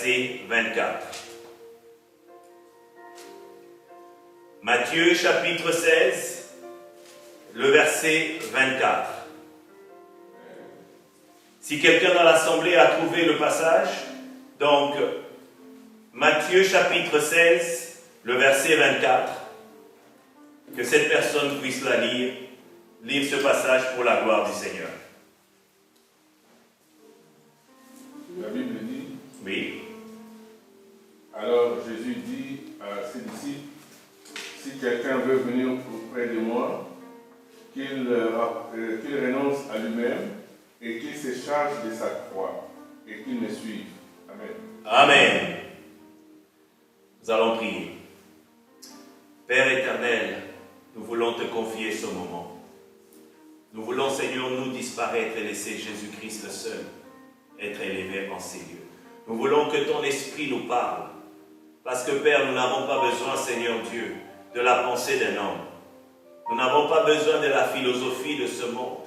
verset 24. Matthieu chapitre 16, le verset 24. Si quelqu'un dans l'assemblée a trouvé le passage, donc Matthieu chapitre 16, le verset 24, que cette personne puisse la lire ce passage pour la gloire du Seigneur. La Bible dit, oui. Alors Jésus dit à ses disciples, si quelqu'un veut venir auprès de moi, qu'il renonce à lui-même et qu'il se charge de sa croix et qu'il me suive. Amen. Amen. Nous allons prier. Père éternel, nous voulons te confier ce moment. Nous voulons, Seigneur, nous disparaître et laisser Jésus-Christ le seul être élevé en ces lieux. Nous voulons que ton esprit nous parle. Parce que, Père, nous n'avons pas besoin, Seigneur Dieu, de la pensée d'un homme. Nous n'avons pas besoin de la philosophie de ce monde.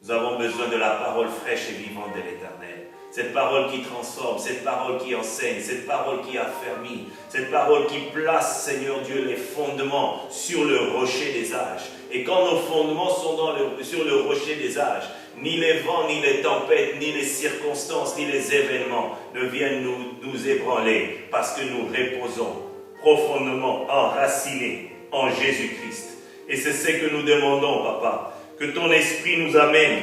Nous avons besoin de la parole fraîche et vivante de l'Éternel. Cette parole qui transforme, cette parole qui enseigne, cette parole qui affermit, cette parole qui place, Seigneur Dieu, les fondements sur le rocher des âges. Et quand nos fondements sont sur le rocher des âges, ni les vents, ni les tempêtes, ni les circonstances, ni les événements ne viennent nous ébranler, parce que nous reposons profondément enracinés en Jésus-Christ. Et c'est ce que nous demandons, Papa, que ton esprit nous amène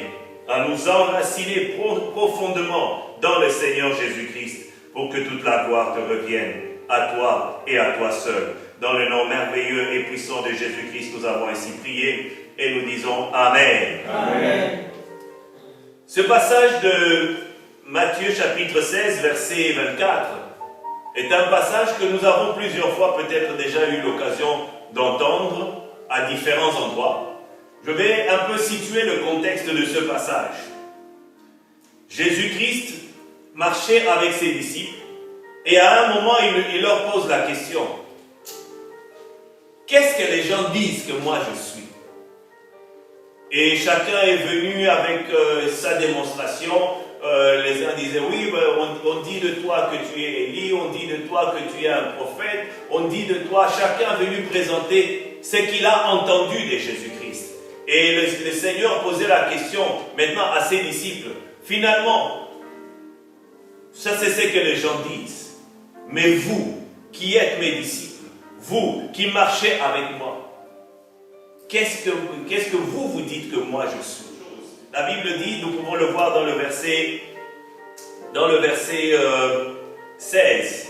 à nous enraciner profondément dans le Seigneur Jésus-Christ, pour que toute la gloire te revienne à toi et à toi seul. Dans le nom merveilleux et puissant de Jésus-Christ, nous avons ainsi prié et nous disons Amen. Amen. Ce passage de Matthieu chapitre 16, verset 24, est un passage que nous avons plusieurs fois peut-être déjà eu l'occasion d'entendre à différents endroits. Je vais un peu situer le contexte de ce passage. Jésus-Christ marchait avec ses disciples et à un moment il leur pose la question: qu'est-ce que les gens disent que moi je suis? Et chacun est venu avec sa démonstration. Les uns disaient oui, on dit de toi que tu es Élie, on dit de toi que tu es un prophète, on dit de toi, chacun est venu présenter ce qu'il a entendu de Jésus-Christ. Et le Seigneur posait la question maintenant à ses disciples. Finalement, ça c'est ce que les gens disent. Mais vous, qui êtes mes disciples, vous qui marchez avec moi, qu'est-ce que vous dites que moi je suis? La Bible dit, nous pouvons le voir dans le verset 16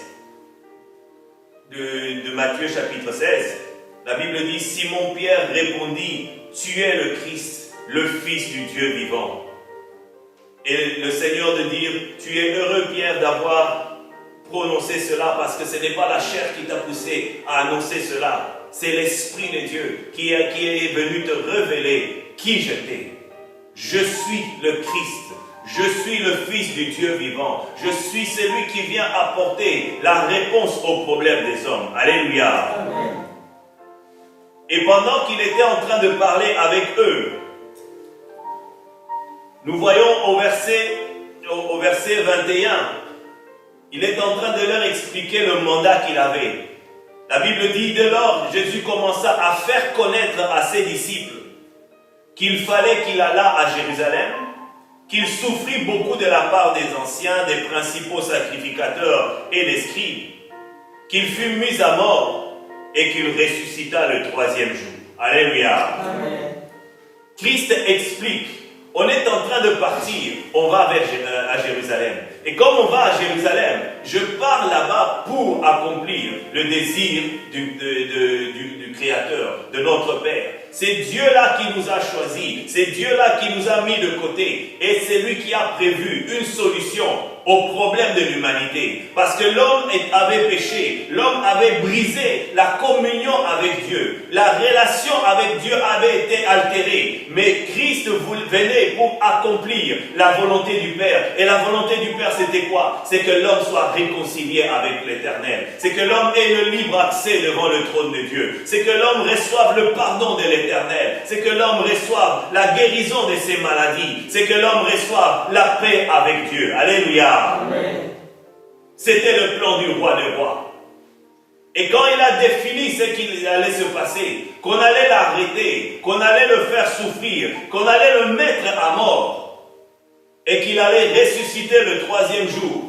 de Matthieu chapitre 16. La Bible dit, Simon-Pierre répondit, tu es le Christ, le Fils du Dieu vivant. Et le Seigneur de dire, tu es heureux Pierre d'avoir prononcé cela, parce que ce n'est pas la chair qui t'a poussé à annoncer cela. C'est l'Esprit de Dieu qui est venu te révéler qui j'étais. Je suis le Christ. Je suis le Fils du Dieu vivant. Je suis celui qui vient apporter la réponse aux problèmes des hommes. Alléluia. Amen. Et pendant qu'il était en train de parler avec eux, nous voyons au verset 21, il est en train de leur expliquer le mandat qu'il avait. La Bible dit, dès lors, Jésus commença à faire connaître à ses disciples qu'il fallait qu'il allât à Jérusalem, qu'il souffrit beaucoup de la part des anciens, des principaux sacrificateurs et des scribes, qu'il fut mis à mort et qu'il ressuscita le troisième jour. Alléluia. Amen. Christ explique, on est en train de partir, on va à Jérusalem. Et comme on va à Jérusalem, je pars là-bas pour accomplir le désir du Créateur, de notre Père. C'est Dieu-là qui nous a choisis, c'est Dieu-là qui nous a mis de côté. Et c'est lui qui a prévu une solution au problème de l'humanité. Parce que l'homme avait péché, l'homme avait brisé la communion avec Dieu. La relation avec Dieu avait été altérée. Mais Christ venait pour accomplir la volonté du Père. Et la volonté du Père, c'était quoi? C'est que l'homme soit réconcilié avec l'Éternel. C'est que l'homme ait le libre accès devant le trône de Dieu. C'est que l'homme reçoive le pardon de l'Éternel. C'est que l'homme reçoive la guérison de ses maladies. C'est que l'homme reçoive la paix avec Dieu. Alléluia. Amen. C'était le plan du roi des rois. Et quand il a défini ce qu'il allait se passer, qu'on allait l'arrêter, qu'on allait le faire souffrir, qu'on allait le mettre à mort, et qu'il allait ressusciter le 3e jour.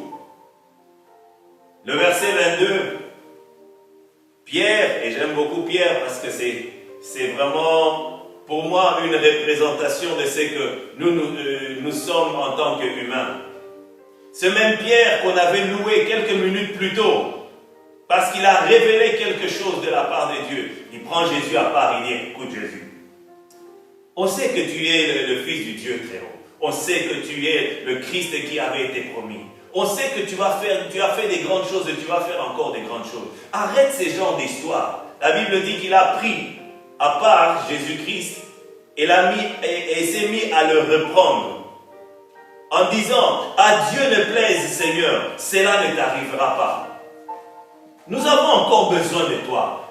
Le verset 22, Pierre, et j'aime beaucoup Pierre parce que c'est vraiment pour moi une représentation de ce que nous sommes en tant qu'humains. Ce même Pierre qu'on avait loué quelques minutes plus tôt, parce qu'il a révélé quelque chose de la part de Dieu. Il prend Jésus à part, il dit, écoute Jésus, on sait que tu es le Fils du Dieu très haut. On sait que tu es le Christ qui avait été promis. On sait que tu as fait des grandes choses et tu vas faire encore des grandes choses. Arrête ces genres d'histoires. La Bible dit qu'il a pris à part Jésus-Christ et s'est mis à le reprendre. En disant, à Dieu ne plaise Seigneur, cela ne t'arrivera pas. Nous avons encore besoin de toi.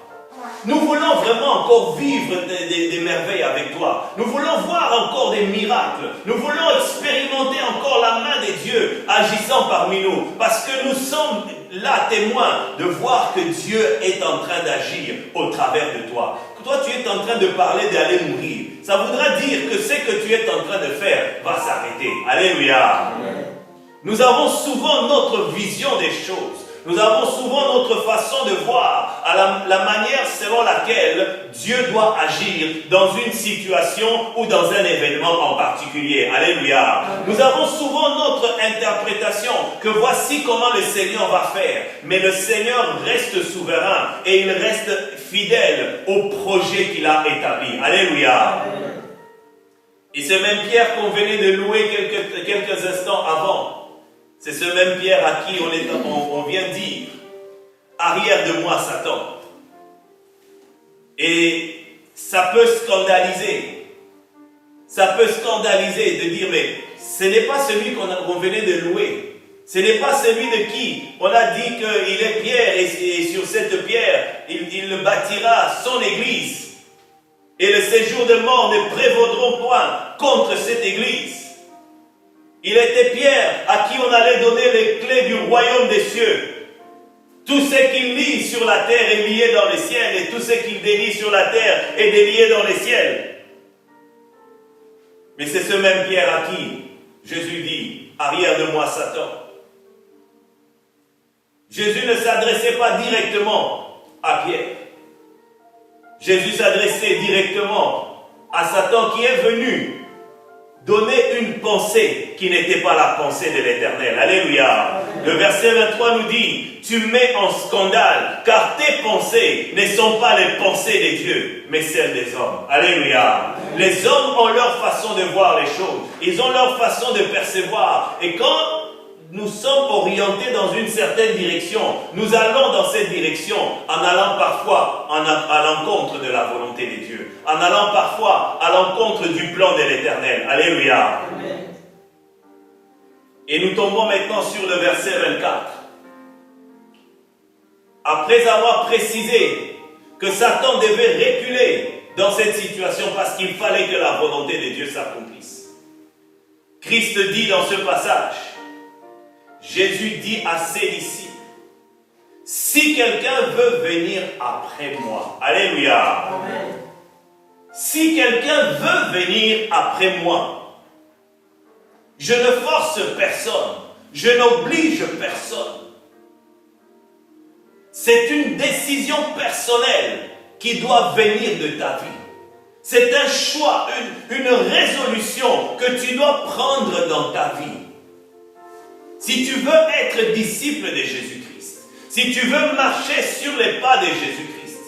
Nous voulons vraiment encore vivre des merveilles avec toi. Nous voulons voir encore des miracles. Nous voulons expérimenter encore la main de Dieu agissant parmi nous. Parce que nous sommes là témoins de voir que Dieu est en train d'agir au travers de toi. Toi, tu es en train de parler d'aller mourir. Ça voudra dire que ce que tu es en train de faire va s'arrêter. Alléluia. Amen. Nous avons souvent notre vision des choses. Nous avons souvent notre façon de voir à la manière selon laquelle Dieu doit agir dans une situation ou dans un événement en particulier. Alléluia. Nous avons souvent notre interprétation que voici comment le Seigneur va faire. Mais le Seigneur reste souverain et il reste fidèle au projet qu'il a établi. Alléluia. Et c'est même Pierre qu'on venait de louer quelques instants avant. C'est ce même Pierre à qui on vient dire « Arrière de moi, Satan ». Et ça peut scandaliser. Ça peut scandaliser de dire « Mais ce n'est pas celui qu'on venait de louer. Ce n'est pas celui de qui on a dit qu'il est pierre et sur cette pierre, il bâtira son église. Et le séjour de mort ne prévaudront point contre cette église. » Il était Pierre à qui on allait donner les clés du royaume des cieux. Tout ce qu'il lie sur la terre est lié dans les ciels et tout ce qu'il délie sur la terre est délié dans les ciels. Mais c'est ce même Pierre à qui Jésus dit, arrière de moi Satan. Jésus ne s'adressait pas directement à Pierre. Jésus s'adressait directement à Satan qui est venu donner une pensée qui n'était pas la pensée de l'Éternel. Alléluia. Le verset 23 nous dit, tu mets en scandale, car tes pensées ne sont pas les pensées des dieux, mais celles des hommes. Alléluia. Les hommes ont leur façon de voir les choses. Ils ont leur façon de percevoir. Et quand nous sommes orientés dans une certaine direction, nous allons dans cette direction en allant parfois à l'encontre de la volonté de Dieu, en allant parfois à l'encontre du plan de l'Éternel. Alléluia. Amen. Et nous tombons maintenant sur le verset 24. Après avoir précisé que Satan devait reculer dans cette situation parce qu'il fallait que la volonté de Dieu s'accomplisse, Christ dit dans ce passage, Jésus dit à ses disciples, si quelqu'un veut venir après moi, alléluia, amen. Si quelqu'un veut venir après moi, je ne force personne, je n'oblige personne. C'est une décision personnelle qui doit venir de ta vie. C'est un choix, une résolution que tu dois prendre dans ta vie. Si tu veux être disciple de Jésus-Christ, si tu veux marcher sur les pas de Jésus-Christ,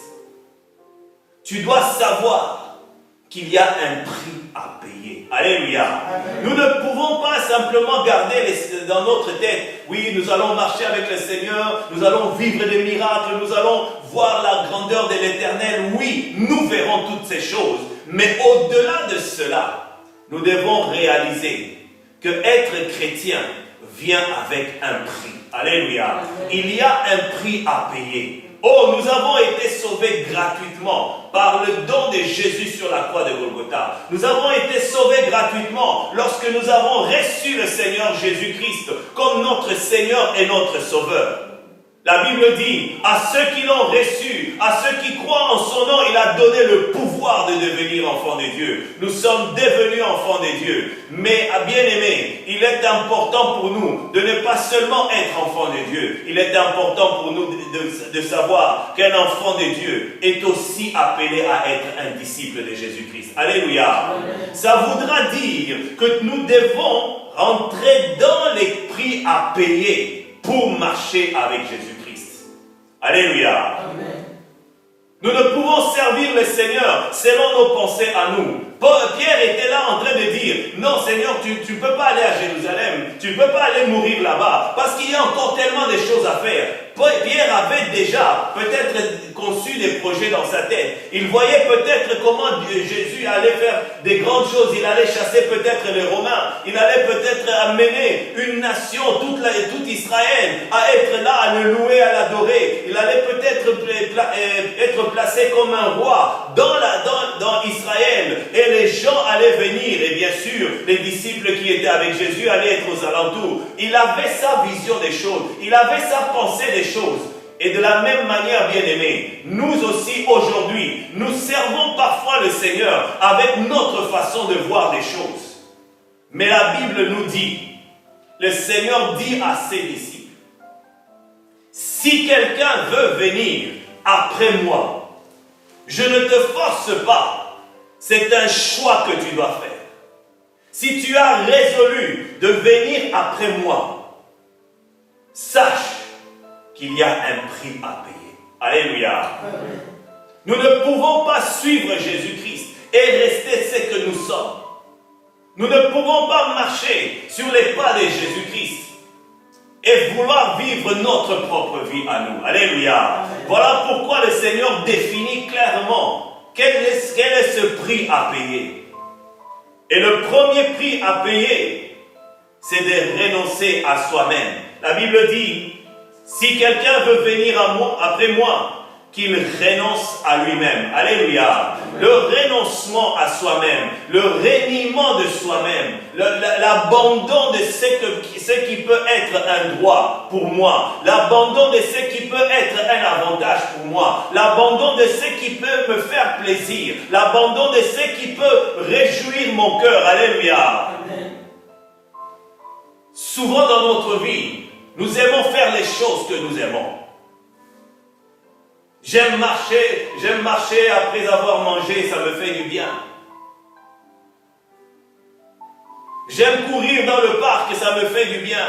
tu dois savoir qu'il y a un prix à payer. Alléluia. Amen. Nous ne pouvons pas simplement garder dans notre tête, oui, nous allons marcher avec le Seigneur, nous allons vivre des miracles, nous allons voir la grandeur de l'Éternel. Oui, nous verrons toutes ces choses. Mais au-delà de cela, nous devons réaliser que être chrétien vient avec un prix. Alléluia. Il y a un prix à payer. Oh, nous avons été sauvés gratuitement par le don de Jésus sur la croix de Golgotha. Nous avons été sauvés gratuitement lorsque nous avons reçu le Seigneur Jésus-Christ comme notre Seigneur et notre Sauveur. La Bible dit, à ceux qui l'ont reçu, à ceux qui croient en son nom, il a donné le pouvoir de devenir enfants de Dieu. Nous sommes devenus enfants de Dieu. Mais, bien-aimés, il est important pour nous de ne pas seulement être enfants de Dieu. Il est important pour nous de savoir qu'un enfant de Dieu est aussi appelé à être un disciple de Jésus-Christ. Alléluia. Amen. Ça voudra dire que nous devons rentrer dans les prix à payer pour marcher avec Jésus-Christ. Alléluia. Amen. Nous ne pouvons servir le Seigneur selon nos pensées à nous. Pierre était là en train de dire, non Seigneur, tu ne peux pas aller à Jérusalem, tu ne peux pas aller mourir là-bas, parce qu'il y a encore tellement de choses à faire. Pierre avait déjà peut-être conçu des projets dans sa tête. Il voyait peut-être comment Jésus allait faire des grandes choses. Il allait chasser peut-être les Romains. Il allait peut-être amener une nation, toute Israël, à être là, à le louer, à l'adorer. Il allait peut-être être placé comme un roi dans Israël. Et les gens allaient venir. Et bien sûr, les disciples qui étaient avec Jésus allaient être aux alentours. Il avait sa vision des choses. Il avait sa pensée des choses. Et de la même manière, bien-aimés, nous aussi aujourd'hui, nous servons parfois le Seigneur avec notre façon de voir les choses. Mais la Bible nous dit, le Seigneur dit à ses disciples, si quelqu'un veut venir après moi, je ne te force pas, c'est un choix que tu dois faire. Si tu as résolu de venir après moi, sache qu'il y a un prix à payer. Alléluia. Amen. Nous ne pouvons pas suivre Jésus-Christ et rester ce que nous sommes. Nous ne pouvons pas marcher sur les pas de Jésus-Christ et vouloir vivre notre propre vie à nous. Alléluia. Amen. Voilà pourquoi le Seigneur définit clairement quel est ce prix à payer. Et le premier prix à payer, c'est de renoncer à soi-même. La Bible dit, si quelqu'un veut venir après moi, qu'il renonce à lui-même. Alléluia. Le renoncement à soi-même, le reniement de soi-même, l'abandon de ce qui peut être un droit pour moi, l'abandon de ce qui peut être un avantage pour moi, l'abandon de ce qui peut me faire plaisir, l'abandon de ce qui peut réjouir mon cœur. Alléluia. Amen. Souvent dans notre vie, nous aimons faire les choses que nous aimons. J'aime marcher après avoir mangé, ça me fait du bien. J'aime courir dans le parc, ça me fait du bien.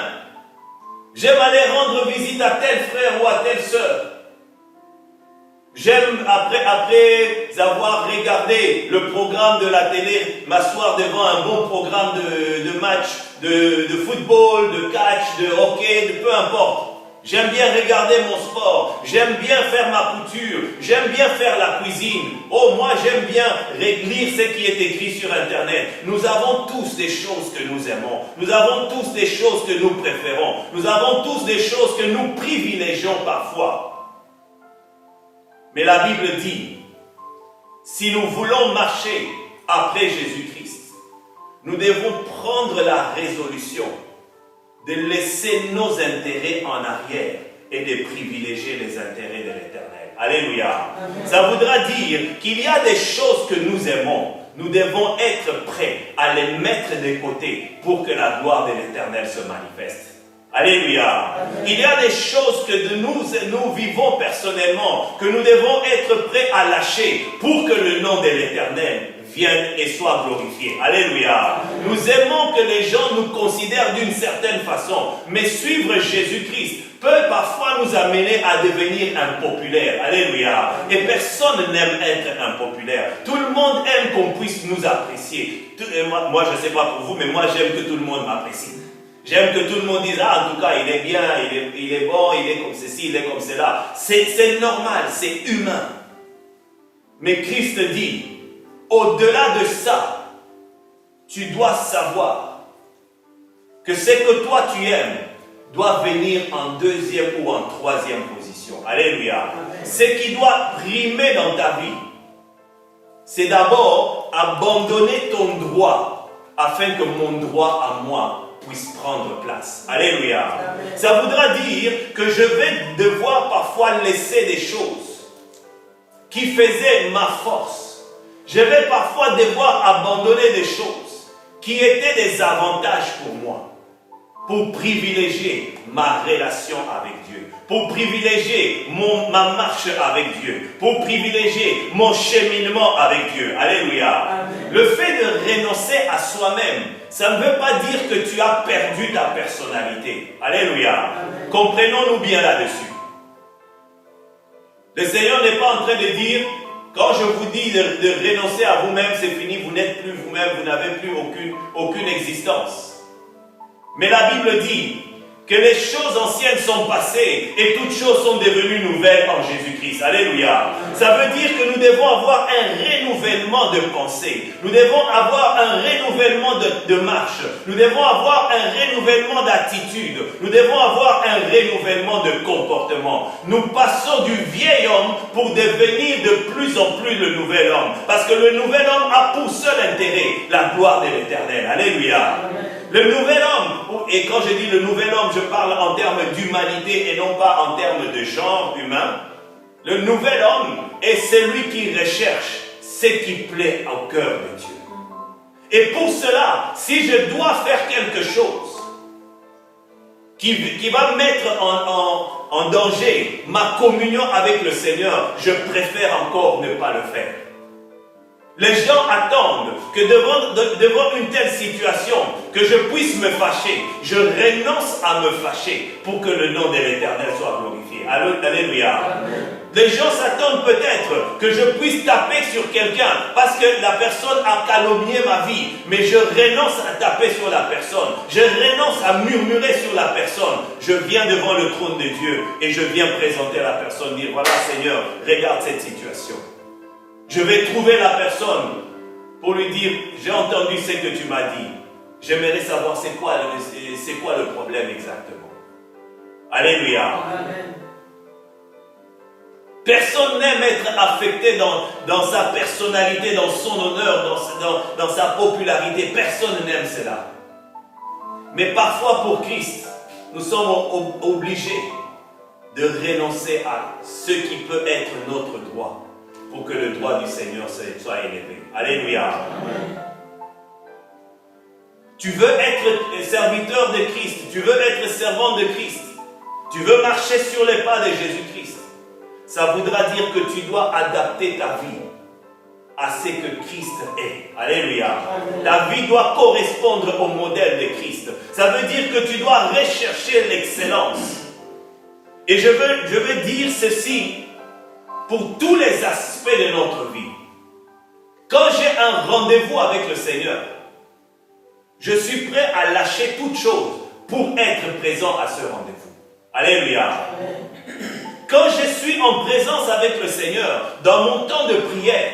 J'aime aller rendre visite à tel frère ou à telle sœur. J'aime, après avoir regardé le programme de la télé, m'asseoir devant un bon programme de match, de football, de catch, de hockey, de peu importe. J'aime bien regarder mon sport. J'aime bien faire ma couture. J'aime bien faire la cuisine. Oh, moi, j'aime bien lire ce qui est écrit sur Internet. Nous avons tous des choses que nous aimons. Nous avons tous des choses que nous préférons. Nous avons tous des choses que nous privilégions parfois. Mais la Bible dit, si nous voulons marcher après Jésus-Christ, nous devons prendre la résolution de laisser nos intérêts en arrière et de privilégier les intérêts de l'Éternel. Alléluia. Amen. Ça voudra dire qu'il y a des choses que nous aimons. Nous devons être prêts à les mettre de côté pour que la gloire de l'Éternel se manifeste. Alléluia. Amen. Il y a des choses que nous vivons personnellement, que nous devons être prêts à lâcher pour que le nom de l'Éternel vienne et soit glorifié. Alléluia. Amen. Nous aimons que les gens nous considèrent d'une certaine façon, mais suivre Jésus-Christ peut parfois nous amener à devenir impopulaires. Alléluia. Et personne n'aime être impopulaire. Tout le monde aime qu'on puisse nous apprécier. Moi, je ne sais pas pour vous, mais moi, j'aime que tout le monde m'apprécie. J'aime que tout le monde dise, ah, en tout cas, il est bien, il est bon, il est comme ceci, il est comme cela. C'est normal, c'est humain. Mais Christ dit, au-delà de ça, tu dois savoir que ce que toi tu aimes doit venir en deuxième ou en troisième position. Alléluia. Ce qui doit primer dans ta vie, c'est d'abord abandonner ton droit afin que mon droit à moi puisse prendre place. Alléluia. Amen. Ça voudra dire que je vais devoir parfois laisser des choses qui faisaient ma force. Je vais parfois devoir abandonner des choses qui étaient des avantages pour moi, pour privilégier ma relation avec Dieu, pour privilégier ma marche avec Dieu, pour privilégier mon cheminement avec Dieu. Alléluia. Amen. Le fait de renoncer à soi-même, ça ne veut pas dire que tu as perdu ta personnalité. Alléluia. Amen. Comprenons-nous bien là-dessus. Le Seigneur n'est pas en train de dire, quand je vous dis de renoncer à vous-même, c'est fini, vous n'êtes plus vous-même, vous n'avez plus aucune existence. Mais la Bible dit que les choses anciennes sont passées et toutes choses sont devenues nouvelles en Jésus-Christ. Alléluia. Ça veut dire que nous devons avoir un renouvellement de pensée. Nous devons avoir un renouvellement de marche. Nous devons avoir un renouvellement d'attitude. Nous devons avoir un renouvellement de comportement. Nous passons du vieil homme pour devenir de plus en plus le nouvel homme. Parce que le nouvel homme a pour seul intérêt la gloire de l'Éternel. Alléluia. Le nouvel homme, et quand je dis le nouvel homme, je parle en termes d'humanité et non pas en termes de genre humain. Le nouvel homme est celui qui recherche ce qui plaît au cœur de Dieu. Et pour cela, si je dois faire quelque chose qui va mettre en danger ma communion avec le Seigneur, je préfère encore ne pas le faire. Les gens attendent que devant une telle situation, que je puisse me fâcher. Je renonce à me fâcher pour que le nom de l'Éternel soit glorifié. Alléluia. Amen. Les gens s'attendent peut-être que je puisse taper sur quelqu'un parce que la personne a calomnié ma vie. Mais je renonce à taper sur la personne. Je renonce à murmurer sur la personne. Je viens devant le trône de Dieu et je viens présenter la personne, dire voilà Seigneur, regarde cette situation. Je vais trouver la personne pour lui dire, j'ai entendu ce que tu m'as dit. J'aimerais savoir c'est quoi le problème exactement. Alléluia. Amen. Personne n'aime être affecté dans sa personnalité, dans son honneur, dans sa popularité. Personne n'aime cela. Mais parfois pour Christ, nous sommes obligés de renoncer à ce qui peut être notre droit, pour que le droit du Seigneur soit élevé. Alléluia. Amen. Tu veux être serviteur de Christ, tu veux être servant de Christ, tu veux marcher sur les pas de Jésus-Christ. Ça voudra dire que tu dois adapter ta vie à ce que Christ est. Alléluia. Amen. Ta vie doit correspondre au modèle de Christ. Ça veut dire que tu dois rechercher l'excellence. Et je veux dire ceci pour tous les aspects de notre vie. Quand j'ai un rendez-vous avec le Seigneur, je suis prêt à lâcher toute chose pour être présent à ce rendez-vous. Alléluia. Amen. Quand je suis en présence avec le Seigneur, dans mon temps de prière,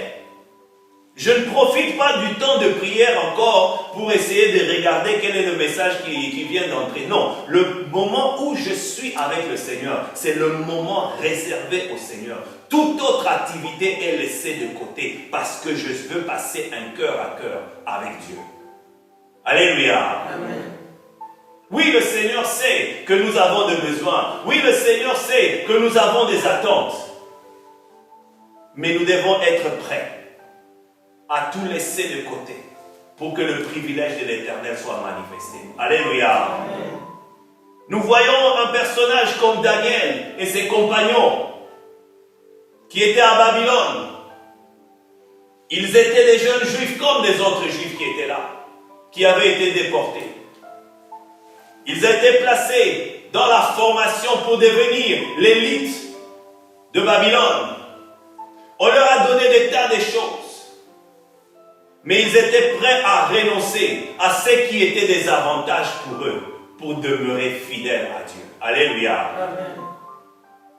je ne profite pas du temps de prière encore pour essayer de regarder quel est le message qui vient d'entrer. Non, le moment où je suis avec le Seigneur, c'est le moment réservé au Seigneur. Toute autre activité est laissée de côté parce que je veux passer un cœur à cœur avec Dieu. Alléluia. Amen. Oui, le Seigneur sait que nous avons des besoins. Oui, le Seigneur sait que nous avons des attentes. Mais nous devons être prêts à tout laisser de côté pour que le privilège de l'Éternel soit manifesté. Alléluia. Amen. Nous voyons un personnage comme Daniel et ses compagnons qui étaient à Babylone. Ils étaient des jeunes juifs comme des autres juifs qui étaient là, qui avaient été déportés. Ils étaient placés dans la formation pour devenir l'élite de Babylone. On leur a donné des tas de choses. Mais ils étaient prêts à renoncer à ce qui était des avantages pour eux, pour demeurer fidèles à Dieu. Alléluia. Amen.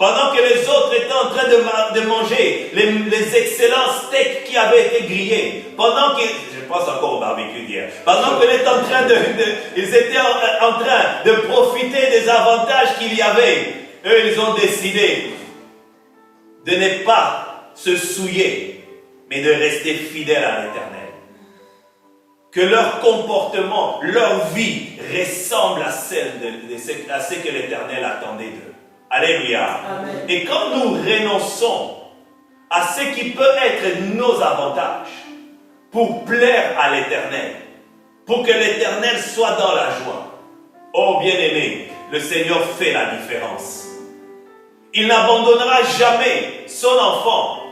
Pendant que les autres étaient en train de manger les excellents steaks qui avaient été grillés, pendant que, je pense encore au barbecue d'hier, pendant qu'ils étaient en train de profiter des avantages qu'il y avait, eux, ils ont décidé de ne pas se souiller, mais de rester fidèles à l'Éternel. Que leur comportement, leur vie ressemble à ce que l'Éternel attendait d'eux. Alléluia. Amen. Et quand nous renonçons à ce qui peut être nos avantages pour plaire à l'Éternel, pour que l'Éternel soit dans la joie, oh bien-aimé, le Seigneur fait la différence. Il n'abandonnera jamais son enfant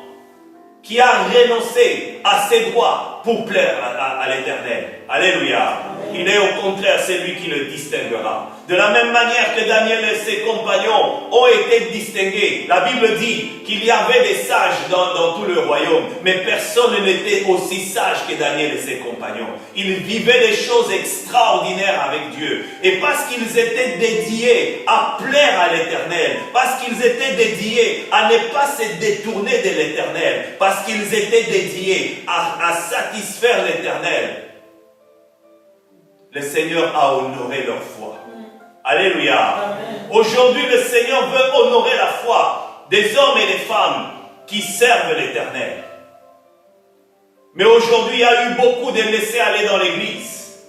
qui a renoncé à ses droits pour plaire à l'Éternel. Alléluia. Amen. Il est au contraire celui qui le distinguera. De la même manière que Daniel et ses compagnons ont été distingués, la Bible dit qu'il y avait des sages dans tout le royaume, mais personne n'était aussi sage que Daniel et ses compagnons. Ils vivaient des choses extraordinaires avec Dieu. Et parce qu'ils étaient dédiés à plaire à l'Éternel, parce qu'ils étaient dédiés à ne pas se détourner de l'Éternel, parce qu'ils étaient dédiés à satisfaire l'Éternel, le Seigneur a honoré leur foi. Alléluia. Amen. Aujourd'hui, le Seigneur veut honorer la foi des hommes et des femmes qui servent l'Éternel. Mais aujourd'hui, il y a eu beaucoup de laissés aller dans l'église.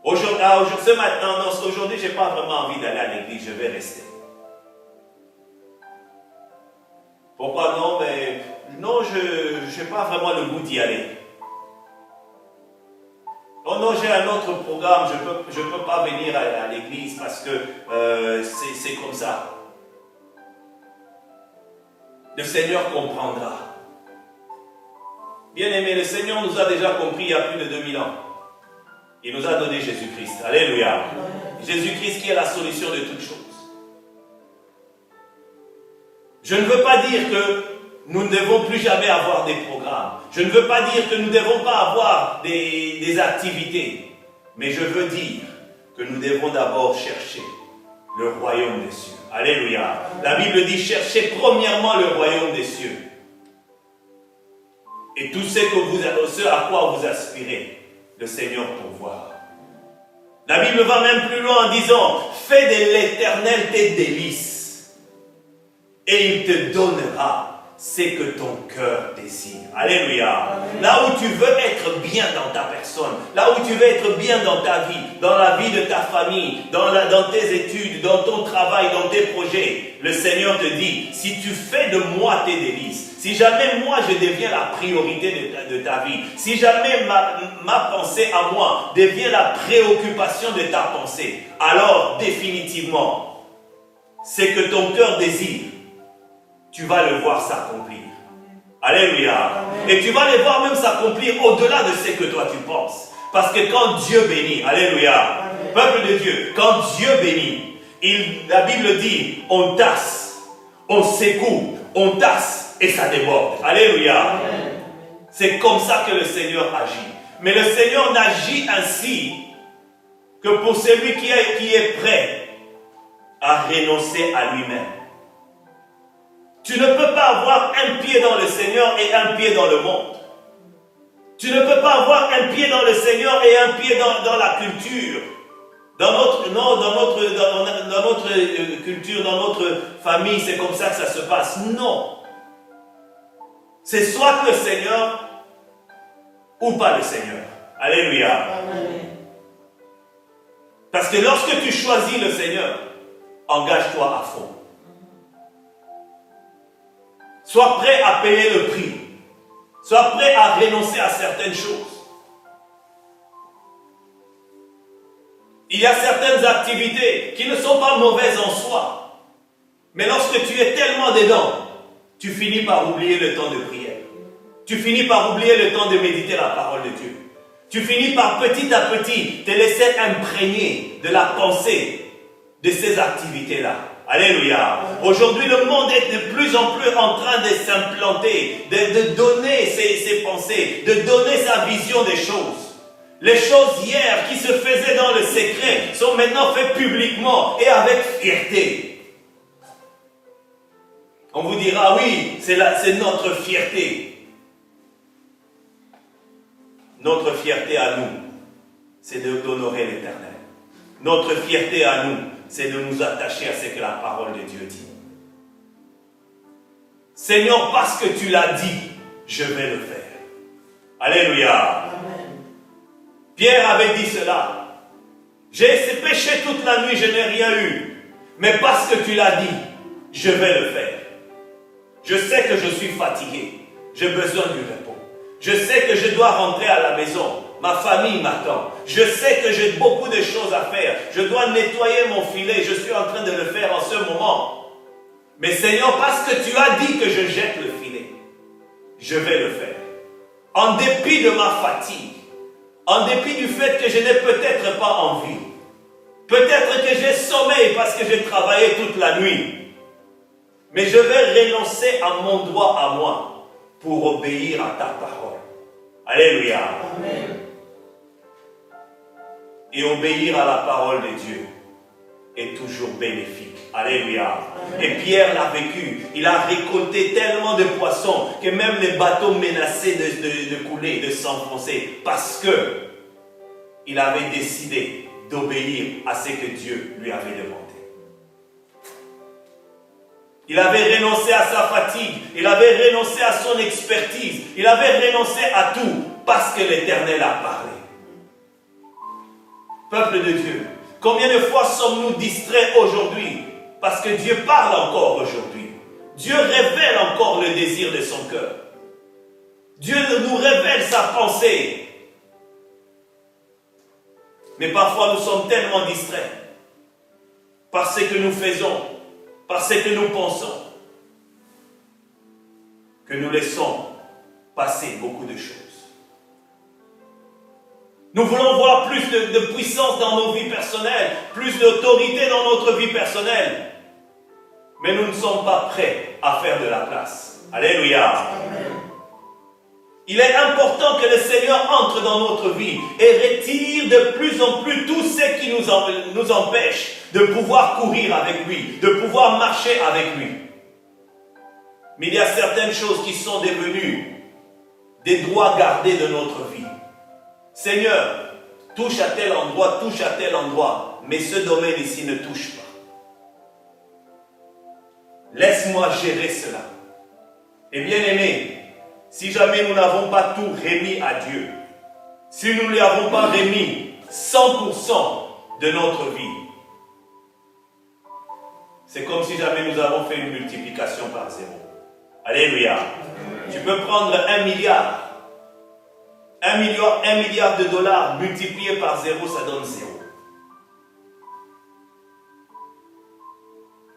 Aujourd'hui, je n'ai pas vraiment envie d'aller à l'église, je vais rester. Pourquoi non? Mais non, je n'ai pas vraiment le goût d'y aller. Oh non, j'ai un autre programme, je ne peux pas venir à l'église parce que c'est comme ça. Le Seigneur comprendra. Bien aimé, le Seigneur nous a déjà compris il y a plus de 2000 ans. Il nous a donné Jésus-Christ. Alléluia. Jésus-Christ qui est la solution de toutes choses. Je ne veux pas dire que nous ne devons plus jamais avoir des programmes. Je ne veux pas dire que nous ne devons pas avoir des activités. Mais je veux dire que nous devons d'abord chercher le royaume des cieux. Alléluia. La Bible dit, cherchez premièrement le royaume des cieux. Et tout ce à quoi vous aspirez, le Seigneur pourvoira. La Bible va même plus loin en disant, fais de l'Éternel tes délices. Et il te donnera c'est que ton cœur désire. Alléluia. Amen. Là où tu veux être bien dans ta personne, là où tu veux être bien dans ta vie, dans la vie de ta famille, dans tes études, dans ton travail, dans tes projets, le Seigneur te dit, si tu fais de moi tes délices, si jamais moi je deviens la priorité de ta vie, si jamais ma pensée à moi devient la préoccupation de ta pensée, alors définitivement, c'est que ton cœur désire. Tu vas le voir s'accomplir. Alléluia. Amen. Et tu vas le voir même s'accomplir au-delà de ce que toi tu penses. Parce que quand Dieu bénit, alléluia, amen. Peuple de Dieu, quand Dieu bénit, la Bible dit, on tasse, on secoue, on tasse et ça déborde. Alléluia. Amen. C'est comme ça que le Seigneur agit. Mais le Seigneur n'agit ainsi que pour celui qui est prêt à renoncer à lui-même. Tu ne peux pas avoir un pied dans le Seigneur et un pied dans le monde. Tu ne peux pas avoir un pied dans le Seigneur et un pied dans la culture. Dans notre culture, dans notre famille, c'est comme ça que ça se passe. Non. C'est soit le Seigneur ou pas le Seigneur. Alléluia. Amen. Parce que lorsque tu choisis le Seigneur, engage-toi à fond. Sois prêt à payer le prix. Sois prêt à renoncer à certaines choses. Il y a certaines activités qui ne sont pas mauvaises en soi. Mais lorsque tu es tellement dedans, tu finis par oublier le temps de prière. Tu finis par oublier le temps de méditer la parole de Dieu. Tu finis par petit à petit te laisser imprégner de la pensée de ces activités-là. Alléluia. Aujourd'hui, le monde est de plus en plus en train de s'implanter, de donner ses pensées, de donner sa vision des choses. Les choses hier qui se faisaient dans le secret sont maintenant faites publiquement et avec fierté. On vous dira, oui, c'est notre fierté. Notre fierté à nous, c'est d'honorer l'Éternel. Notre fierté à nous, c'est de nous attacher à ce que la parole de Dieu dit. Seigneur, parce que tu l'as dit, je vais le faire. Alléluia. Amen. Pierre avait dit cela. J'ai péché toute la nuit, je n'ai rien eu. Mais parce que tu l'as dit, je vais le faire. Je sais que je suis fatigué. J'ai besoin du repos. Je sais que je dois rentrer à la maison. Ma famille m'attend. Je sais que j'ai beaucoup de choses à faire. Je dois nettoyer mon filet. Je suis en train de le faire en ce moment. Mais Seigneur, parce que tu as dit que je jette le filet, je vais le faire. En dépit de ma fatigue, en dépit du fait que je n'ai peut-être pas envie, peut-être que j'ai sommeil parce que j'ai travaillé toute la nuit, mais je vais renoncer à mon droit à moi pour obéir à ta parole. Alléluia. Amen. Et obéir à la parole de Dieu est toujours bénéfique. Alléluia. Amen. Et Pierre l'a vécu. Il a récolté tellement de poissons que même les bateaux menaçaient de couler, de s'enfoncer, parce que il avait décidé d'obéir à ce que Dieu lui avait demandé. Il avait renoncé à sa fatigue, il avait renoncé à son expertise, il avait renoncé à tout parce que l'Éternel a parlé. Peuple de Dieu, combien de fois sommes-nous distraits aujourd'hui parce que Dieu parle encore aujourd'hui. Dieu révèle encore le désir de son cœur. Dieu nous révèle sa pensée. Mais parfois nous sommes tellement distraits par ce que nous faisons, par ce que nous pensons, que nous laissons passer beaucoup de choses. Nous voulons voir plus de puissance dans nos vies personnelles, plus d'autorité dans notre vie personnelle. Mais nous ne sommes pas prêts à faire de la place. Alléluia. Amen. Il est important que le Seigneur entre dans notre vie et retire de plus en plus tout ce qui nous empêche de pouvoir courir avec lui, de pouvoir marcher avec lui. Mais il y a certaines choses qui sont devenues des droits gardés de notre vie. Seigneur, touche à tel endroit, mais ce domaine ici ne touche pas. Laisse-moi gérer cela. Et bien aimé, si jamais nous n'avons pas tout remis à Dieu, si nous ne lui avons pas remis 100% de notre vie, c'est comme si jamais nous avons fait une multiplication par 0. Alléluia. Tu peux prendre 1 milliard. 1 milliard de dollars multiplié par 0, ça donne 0.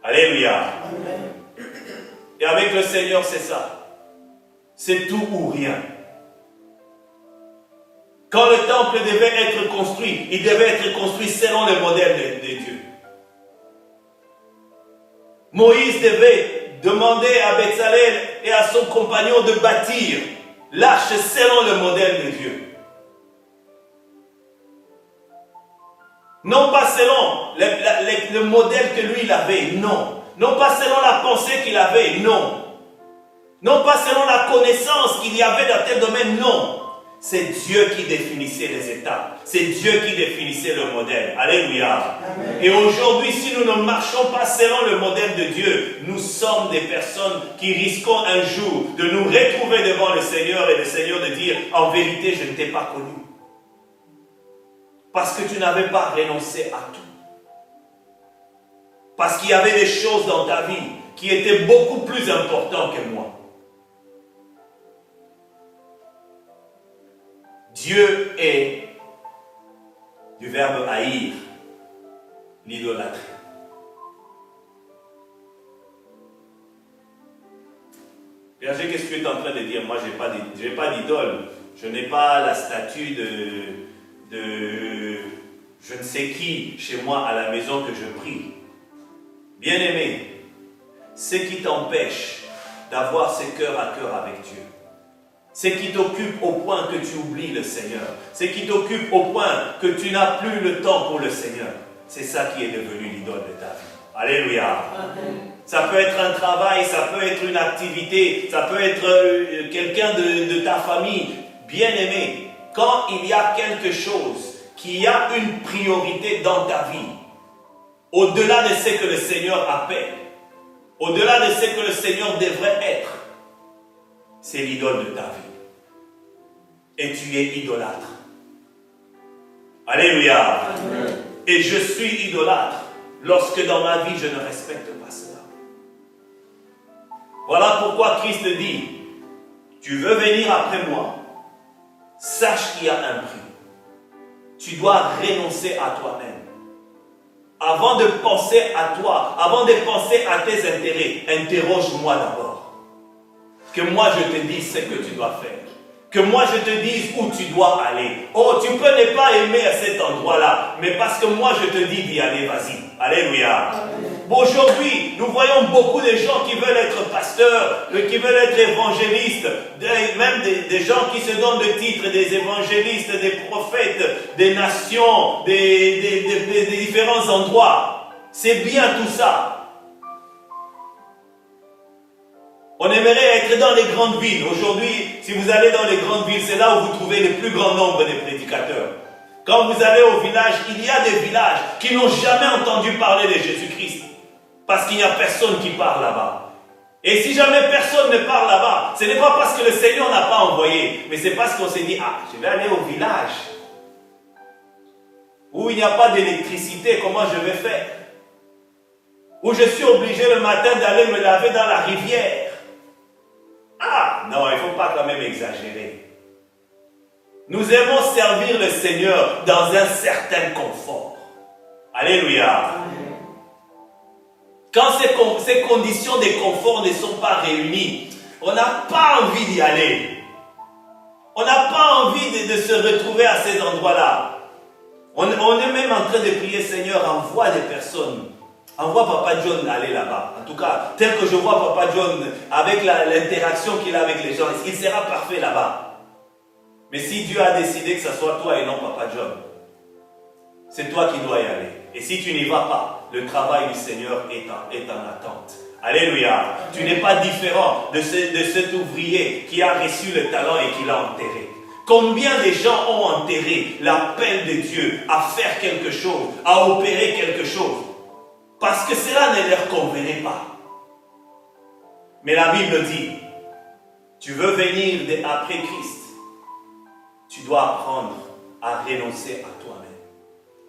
Alléluia. Amen. Et avec le Seigneur, c'est ça. C'est tout ou rien. Quand le temple devait être construit, il devait être construit selon le modèle de Dieu. Moïse devait demander à Bezalel et à son compagnon de bâtir l'arche selon le modèle de Dieu. Non pas selon le modèle que lui il avait, non. Non pas selon la pensée qu'il avait, non. Non pas selon la connaissance qu'il y avait dans tel domaine, non. C'est Dieu qui définissait les étapes. C'est Dieu qui définissait le modèle. Alléluia. Amen. Et aujourd'hui, si nous ne marchons pas selon le modèle de Dieu, nous sommes des personnes qui risquons un jour de nous retrouver devant le Seigneur et le Seigneur de dire, en vérité, je ne t'ai pas connu. Parce que tu n'avais pas renoncé à tout. Parce qu'il y avait des choses dans ta vie qui étaient beaucoup plus importantes que moi. Dieu est, du verbe haïr, l'idolâtrie. Regardez qu'est-ce que tu es en train de dire. Moi, je n'ai pas d'idole. Je n'ai pas la statue de je ne sais qui chez moi à la maison que je prie. Bien-aimé, ce qui t'empêche d'avoir ce cœur à cœur avec Dieu, ce qui t'occupe au point que tu oublies le Seigneur, ce qui t'occupe au point que tu n'as plus le temps pour le Seigneur, c'est ça qui est devenu l'idole de ta vie. Alléluia. Ça peut être un travail, ça peut être une activité, ça peut être quelqu'un de ta famille, bien-aimé. Quand il y a quelque chose qui a une priorité dans ta vie, au-delà de ce que le Seigneur appelle, au-delà de ce que le Seigneur devrait être, c'est l'idole de ta vie. Et tu es idolâtre. Alléluia. Amen. Et je suis idolâtre lorsque dans ma vie je ne respecte pas cela. Voilà pourquoi Christ dit, tu veux venir après moi, sache qu'il y a un prix. Tu dois renoncer à toi-même. Avant de penser à toi, avant de penser à tes intérêts, interroge-moi d'abord. Que moi je te dise ce que tu dois faire. Que moi je te dise où tu dois aller. Oh, tu peux ne pas aimer à cet endroit-là, mais parce que moi je te dis d'y aller, vas-y. Alléluia. Bon, aujourd'hui, nous voyons beaucoup de gens qui veulent être pasteurs, qui veulent être évangélistes, même des gens qui se donnent le titre des évangélistes, des prophètes, des nations, des différents endroits. C'est bien tout ça. On aimerait être dans les grandes villes. Aujourd'hui, si vous allez dans les grandes villes, c'est là où vous trouvez le plus grand nombre de prédicateurs. Quand vous allez au village, il y a des villages qui n'ont jamais entendu parler de Jésus-Christ. Parce qu'il n'y a personne qui parle là-bas. Et si jamais personne ne parle là-bas, ce n'est pas parce que le Seigneur n'a pas envoyé, mais c'est parce qu'on s'est dit, ah, je vais aller au village où il n'y a pas d'électricité, comment je vais faire? Où je suis obligé le matin d'aller me laver dans la rivière. Ah, non, il ne faut pas quand même exagérer. Nous aimons servir le Seigneur dans un certain confort. Alléluia. Quand ces conditions de confort ne sont pas réunies, on n'a pas envie d'y aller. On n'a pas envie de se retrouver à ces endroits-là. On est même en train de prier, Seigneur, envoie des personnes. Envoie Papa John aller là-bas. En tout cas, tel que je vois Papa John, avec l'interaction qu'il a avec les gens, il sera parfait là-bas. Mais si Dieu a décidé que ce soit toi et non Papa John, c'est toi qui dois y aller. Et si tu n'y vas pas, le travail du Seigneur est en attente. Alléluia. Tu n'es pas différent de cet ouvrier qui a reçu le talent et qui l'a enterré. Combien de gens ont enterré l'appel de Dieu à faire quelque chose, à opérer quelque chose, parce que cela ne leur convenait pas. Mais la Bible dit, tu veux venir après Christ, tu dois apprendre à renoncer à toi-même.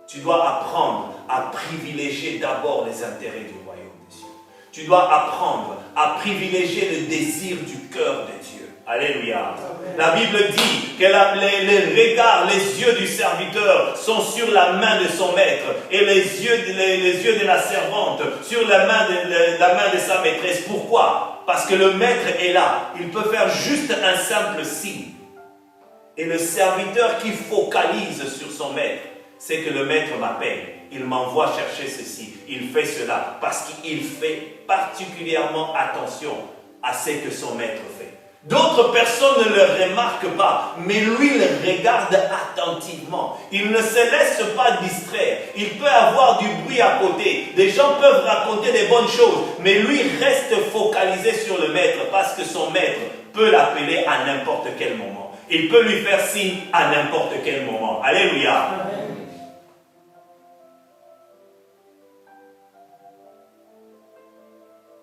Tu dois apprendre à privilégier d'abord les intérêts du royaume des cieux. Tu dois apprendre à privilégier le désir du cœur de Dieu. Alléluia. La Bible dit que les regards, les yeux du serviteur sont sur la main de son maître et les yeux de la servante sur la main de sa maîtresse. Pourquoi? Parce que le maître est là. Il peut faire juste un simple signe. Et le serviteur qui focalise sur son maître, c'est que le maître m'appelle. Il m'envoie chercher ceci. Il fait cela parce qu'il fait particulièrement attention à ce que son maître fait. D'autres personnes ne le remarquent pas, mais lui le regarde attentivement. Il ne se laisse pas distraire. Il peut avoir du bruit à côté. Des gens peuvent raconter des bonnes choses, mais lui reste focalisé sur le maître parce que son maître peut l'appeler à n'importe quel moment. Il peut lui faire signe à n'importe quel moment. Alléluia. Amen.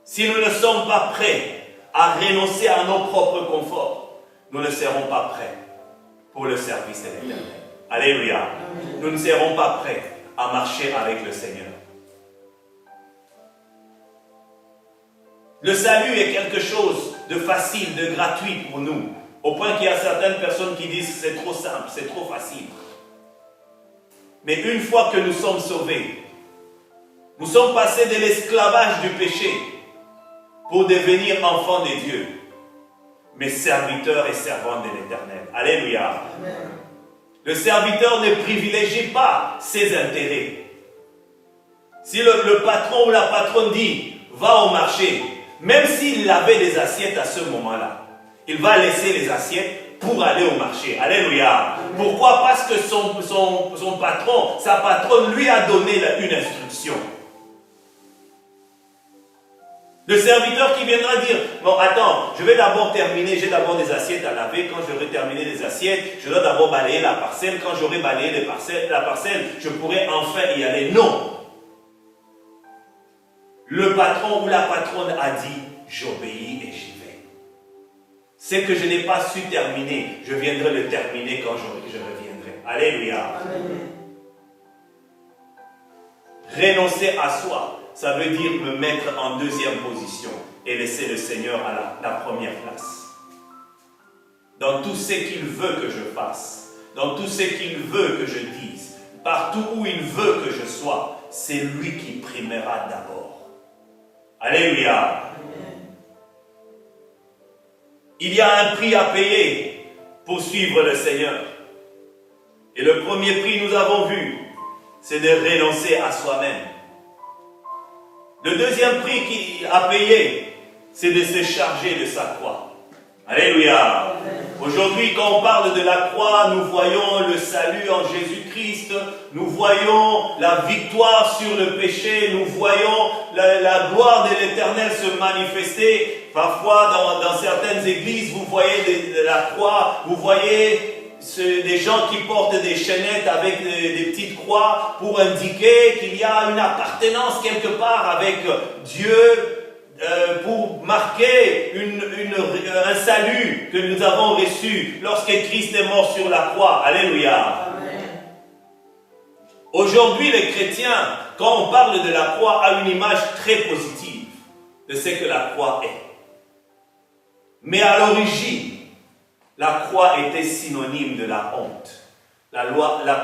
Si nous ne sommes pas prêts à renoncer à nos propres conforts, nous ne serons pas prêts pour le service de l'Éternel. Alléluia. Amen. Nous ne serons pas prêts à marcher avec le Seigneur. Le salut est quelque chose de facile, de gratuit pour nous, au point qu'il y a certaines personnes qui disent que c'est trop simple, c'est trop facile. Mais une fois que nous sommes sauvés, nous sommes passés de l'esclavage du péché pour devenir enfants de Dieu, mais serviteurs et servantes de l'Éternel. Alléluia. Amen. Le serviteur ne privilégie pas ses intérêts. Si le patron ou la patronne dit « va au marché », même s'il avait des assiettes à ce moment-là, il va laisser les assiettes pour aller au marché. Alléluia. Amen. Pourquoi? Parce que son patron, sa patronne lui a donné une instruction. Le serviteur qui viendra dire, bon attends, je vais d'abord terminer, j'ai d'abord des assiettes à laver, quand j'aurai terminé les assiettes, je dois d'abord balayer la parcelle, quand j'aurai balayé la parcelle, je pourrai enfin y aller. Non. Le patron ou la patronne a dit, j'obéis et j'y vais. C'est que je n'ai pas su terminer, je viendrai le terminer quand je reviendrai. Alléluia. Amen. Renoncer à soi, ça veut dire me mettre en deuxième position et laisser le Seigneur à la première place. Dans tout ce qu'il veut que je fasse, dans tout ce qu'il veut que je dise, partout où il veut que je sois, c'est lui qui primera d'abord. Alléluia. Il y a un prix à payer pour suivre le Seigneur. Et le premier prix, nous avons vu, c'est de renoncer à soi-même. Le deuxième prix à payer, c'est de se charger de sa croix. Alléluia. Aujourd'hui, quand on parle de la croix, nous voyons le salut en Jésus-Christ, nous voyons la victoire sur le péché, nous voyons la gloire de l'Éternel se manifester. Parfois, dans certaines églises, vous voyez de la croix, vous voyez des gens qui portent des chaînettes avec des petites croix pour indiquer qu'il y a une appartenance quelque part avec Dieu, pour marquer un salut que nous avons reçu lorsque Christ est mort sur la croix. Alléluia. Amen. Aujourd'hui, les chrétiens, quand on parle de la croix, a une image très positive de ce que la croix est. Mais à l'origine, la croix était synonyme de la honte. La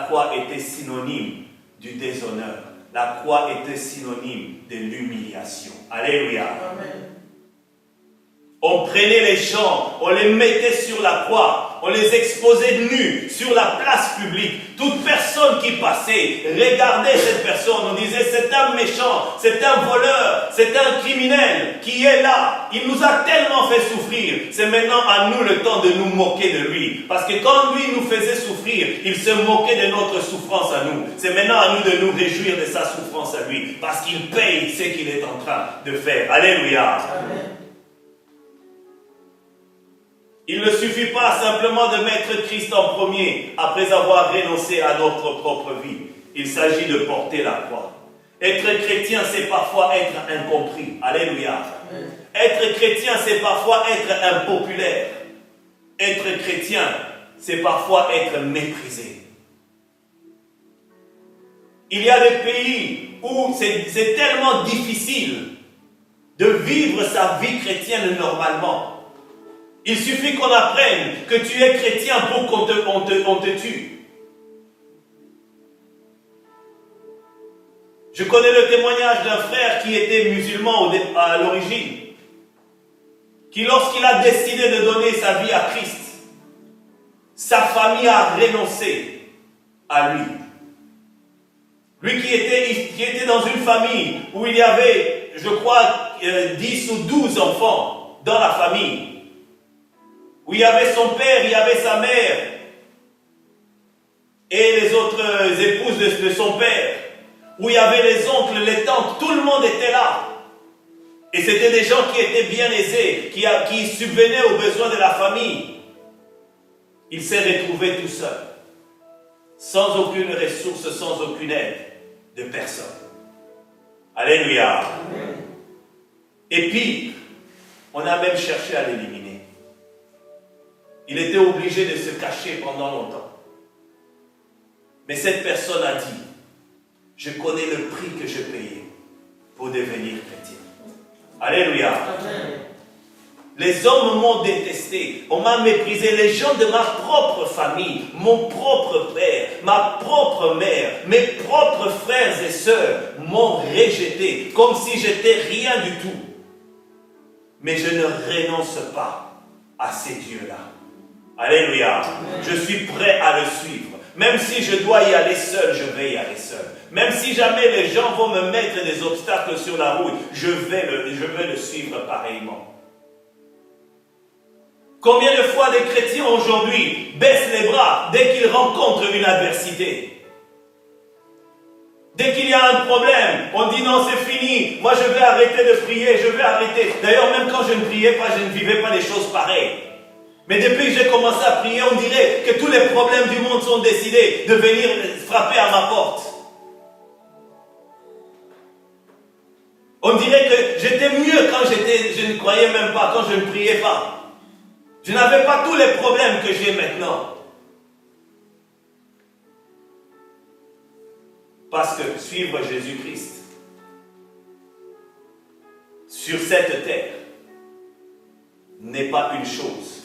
croix était synonyme du déshonneur. La croix était synonyme de l'humiliation. Alléluia. Amen. On prenait les gens, on les mettait sur la croix, on les exposait nus sur la place publique. Toute personne qui passait regardait cette personne. On disait, c'est un méchant, c'est un voleur, c'est un criminel qui est là. Il nous a tellement fait souffrir. C'est maintenant à nous le temps de nous moquer de lui. Parce que quand lui nous faisait souffrir, il se moquait de notre souffrance à nous. C'est maintenant à nous de nous réjouir de sa souffrance à lui. Parce qu'il paye ce qu'il est en train de faire. Alléluia. Amen. Il ne suffit pas simplement de mettre Christ en premier après avoir renoncé à notre propre vie. Il s'agit de porter la croix. Être chrétien, c'est parfois être incompris. Alléluia. Amen. Être chrétien, c'est parfois être impopulaire. Être chrétien, c'est parfois être méprisé. Il y a des pays où c'est tellement difficile de vivre sa vie chrétienne normalement. Il suffit qu'on apprenne que tu es chrétien pour qu'on te tue. Je connais le témoignage d'un frère qui était musulman à l'origine, qui lorsqu'il a décidé de donner sa vie à Christ, sa famille a renoncé à lui. Lui qui était dans une famille où il y avait, je crois, 10 ou 12 enfants dans la famille, où il y avait son père, il y avait sa mère, et les autres épouses de son père, où il y avait les oncles, les tantes, tout le monde était là. Et c'était des gens qui étaient bien aisés, qui subvenaient aux besoins de la famille. Il s'est retrouvé tout seul, sans aucune ressource, sans aucune aide de personne. Alléluia. Amen. Et puis, on a même cherché à l'éliminer. Il était obligé de se cacher pendant longtemps. Mais cette personne a dit, je connais le prix que je payais pour devenir chrétien. Alléluia. Amen. Les hommes m'ont détesté, on m'a méprisé. Les gens de ma propre famille, mon propre père, ma propre mère, mes propres frères et sœurs m'ont rejeté, comme si j'étais rien du tout. Mais je ne renonce pas à ces dieux-là. Alléluia. Amen. Je suis prêt à le suivre. Même si je dois y aller seul, je vais y aller seul. Même si jamais les gens vont me mettre des obstacles sur la route, je vais le suivre pareillement. Combien de fois des chrétiens aujourd'hui baissent les bras dès qu'ils rencontrent une adversité? Dès qu'il y a un problème, on dit non, c'est fini. Moi, je vais arrêter de prier, je vais arrêter. D'ailleurs, même quand je ne priais pas, je ne vivais pas des choses pareilles. Mais depuis que j'ai commencé à prier, on dirait que tous les problèmes du monde sont décidés de venir frapper à ma porte. On dirait que j'étais mieux quand je ne croyais même pas, quand je ne priais pas. Je n'avais pas tous les problèmes que j'ai maintenant. Parce que suivre Jésus-Christ sur cette terre n'est pas une chose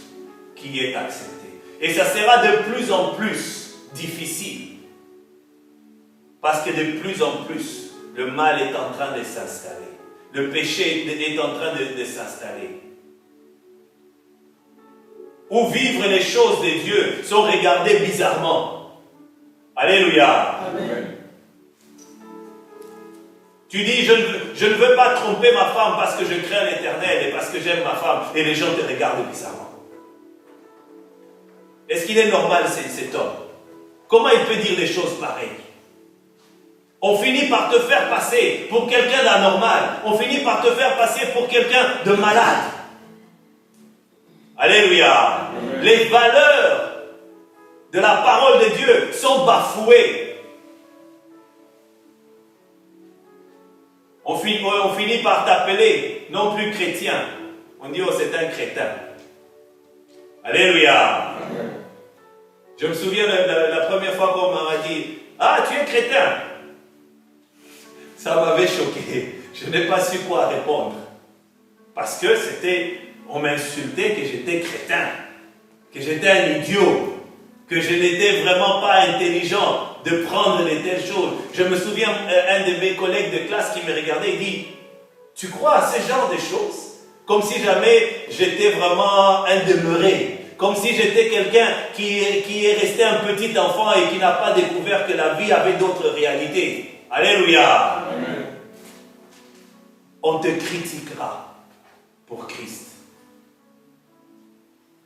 qui est acceptée. Et ça sera de plus en plus difficile. Parce que de plus en plus, le mal est en train de s'installer. Le péché est en train de s'installer. Où vivre les choses de Dieu sont regardées bizarrement. Alléluia. Amen. Tu dis, je ne veux pas tromper ma femme parce que je crains l'Éternel et parce que j'aime ma femme. Et les gens te regardent bizarrement. Est-ce qu'il est normal cet homme? Comment il peut dire des choses pareilles? On finit par te faire passer pour quelqu'un d'anormal. On finit par te faire passer pour quelqu'un de malade. Alléluia. Amen. Les valeurs de la parole de Dieu sont bafouées. On finit par t'appeler non plus chrétien. On dit, oh, c'est un crétin. Alléluia. Amen. Je me souviens de la première fois qu'on m'a dit, ah, tu es crétin. Ça m'avait choqué. Je n'ai pas su quoi répondre. Parce que on m'insultait que j'étais crétin, que j'étais un idiot, que je n'étais vraiment pas intelligent de prendre de telles choses. Je me souviens, un de mes collègues de classe qui me regardait, il dit, tu crois à ce genre de choses? Comme si jamais j'étais vraiment un demeuré. Comme si j'étais quelqu'un qui est resté un petit enfant et qui n'a pas découvert que la vie avait d'autres réalités. Alléluia. Amen. On te critiquera pour Christ.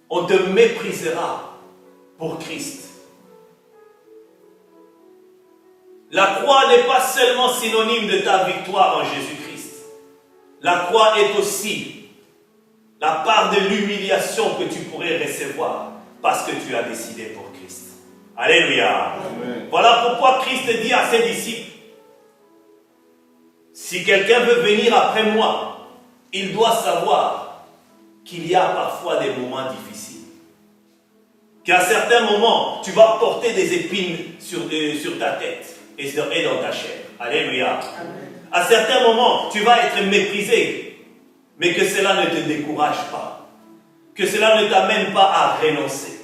On te méprisera pour Christ. La croix n'est pas seulement synonyme de ta victoire en Jésus-Christ. La croix est aussi la part de l'humiliation que tu pourrais recevoir parce que tu as décidé pour Christ. Alléluia. Amen. Voilà pourquoi Christ dit à ses disciples, si quelqu'un veut venir après moi, il doit savoir qu'il y a parfois des moments difficiles. Qu'à certains moments, tu vas porter des épines sur ta tête et dans ta chair. Alléluia. Amen. À certains moments, tu vas être méprisé, mais que cela ne te décourage pas. Que cela ne t'amène pas à renoncer.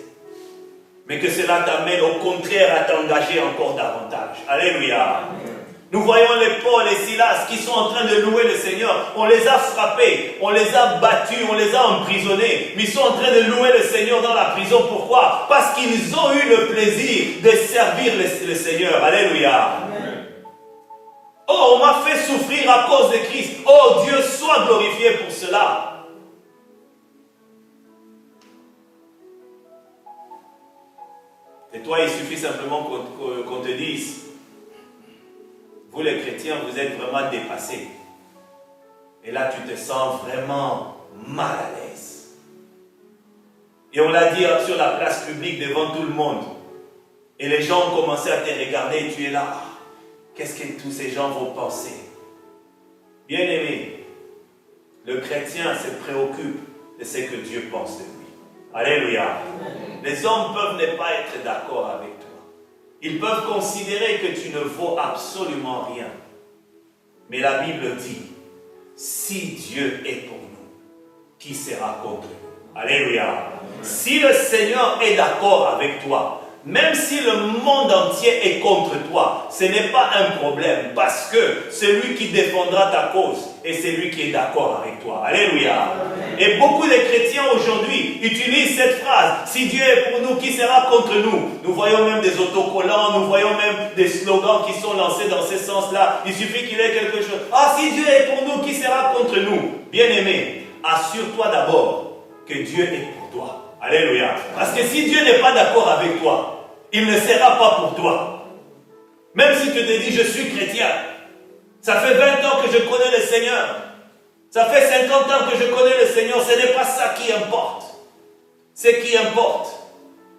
Mais que cela t'amène au contraire à t'engager encore davantage. Alléluia. Amen. Nous voyons les Paul et Silas qui sont en train de louer le Seigneur. On les a frappés, on les a battus, on les a emprisonnés. Mais ils sont en train de louer le Seigneur dans la prison. Pourquoi? Parce qu'ils ont eu le plaisir de servir le Seigneur. Alléluia. Amen. Oh, on m'a fait souffrir à cause de Christ. Oh, Dieu soit glorifié pour cela. Et toi, il suffit simplement qu'on te dise, vous les chrétiens, vous êtes vraiment dépassés. Et là, tu te sens vraiment mal à l'aise. Et on l'a dit sur la place publique devant tout le monde. Et les gens ont commencé à te regarder et tu es là. Qu'est-ce que tous ces gens vont penser? Bien-aimé, le chrétien se préoccupe de ce que Dieu pense de lui. Alléluia. Les hommes peuvent ne pas être d'accord avec toi. Ils peuvent considérer que tu ne vaux absolument rien. Mais la Bible dit, si Dieu est pour nous, qui sera contre nous? Alléluia. Amen. Si le Seigneur est d'accord avec toi, même si le monde entier est contre toi, ce n'est pas un problème parce que celui qui défendra ta cause est celui qui est d'accord avec toi. Alléluia. Amen. Et beaucoup de chrétiens aujourd'hui utilisent cette phrase, si Dieu est pour nous, qui sera contre nous? Nous voyons même des autocollants, nous voyons même des slogans qui sont lancés dans ce sens-là. Il suffit qu'il y ait quelque chose. Ah, si Dieu est pour nous, qui sera contre nous? Bien-aimé, assure-toi d'abord que Dieu est pour toi. Alléluia. Parce que si Dieu n'est pas d'accord avec toi, il ne sera pas pour toi. Même si tu te dis, je suis chrétien. Ça fait 20 ans que je connais le Seigneur. Ça fait 50 ans que je connais le Seigneur. Ce n'est pas ça qui importe. Ce qui importe,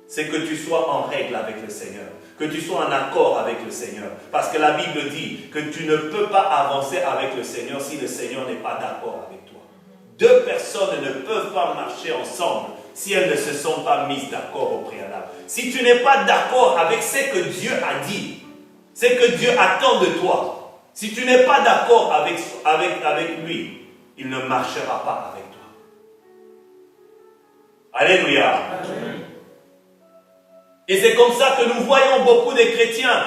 c'est que tu sois en règle avec le Seigneur. Que tu sois en accord avec le Seigneur. Parce que la Bible dit que tu ne peux pas avancer avec le Seigneur si le Seigneur n'est pas d'accord avec toi. Deux personnes ne peuvent pas marcher ensemble si elles ne se sont pas mises d'accord au préalable. Si tu n'es pas d'accord avec ce que Dieu a dit, ce que Dieu attend de toi, si tu n'es pas d'accord avec lui, il ne marchera pas avec toi. Alléluia. Amen. Et c'est comme ça que nous voyons beaucoup de chrétiens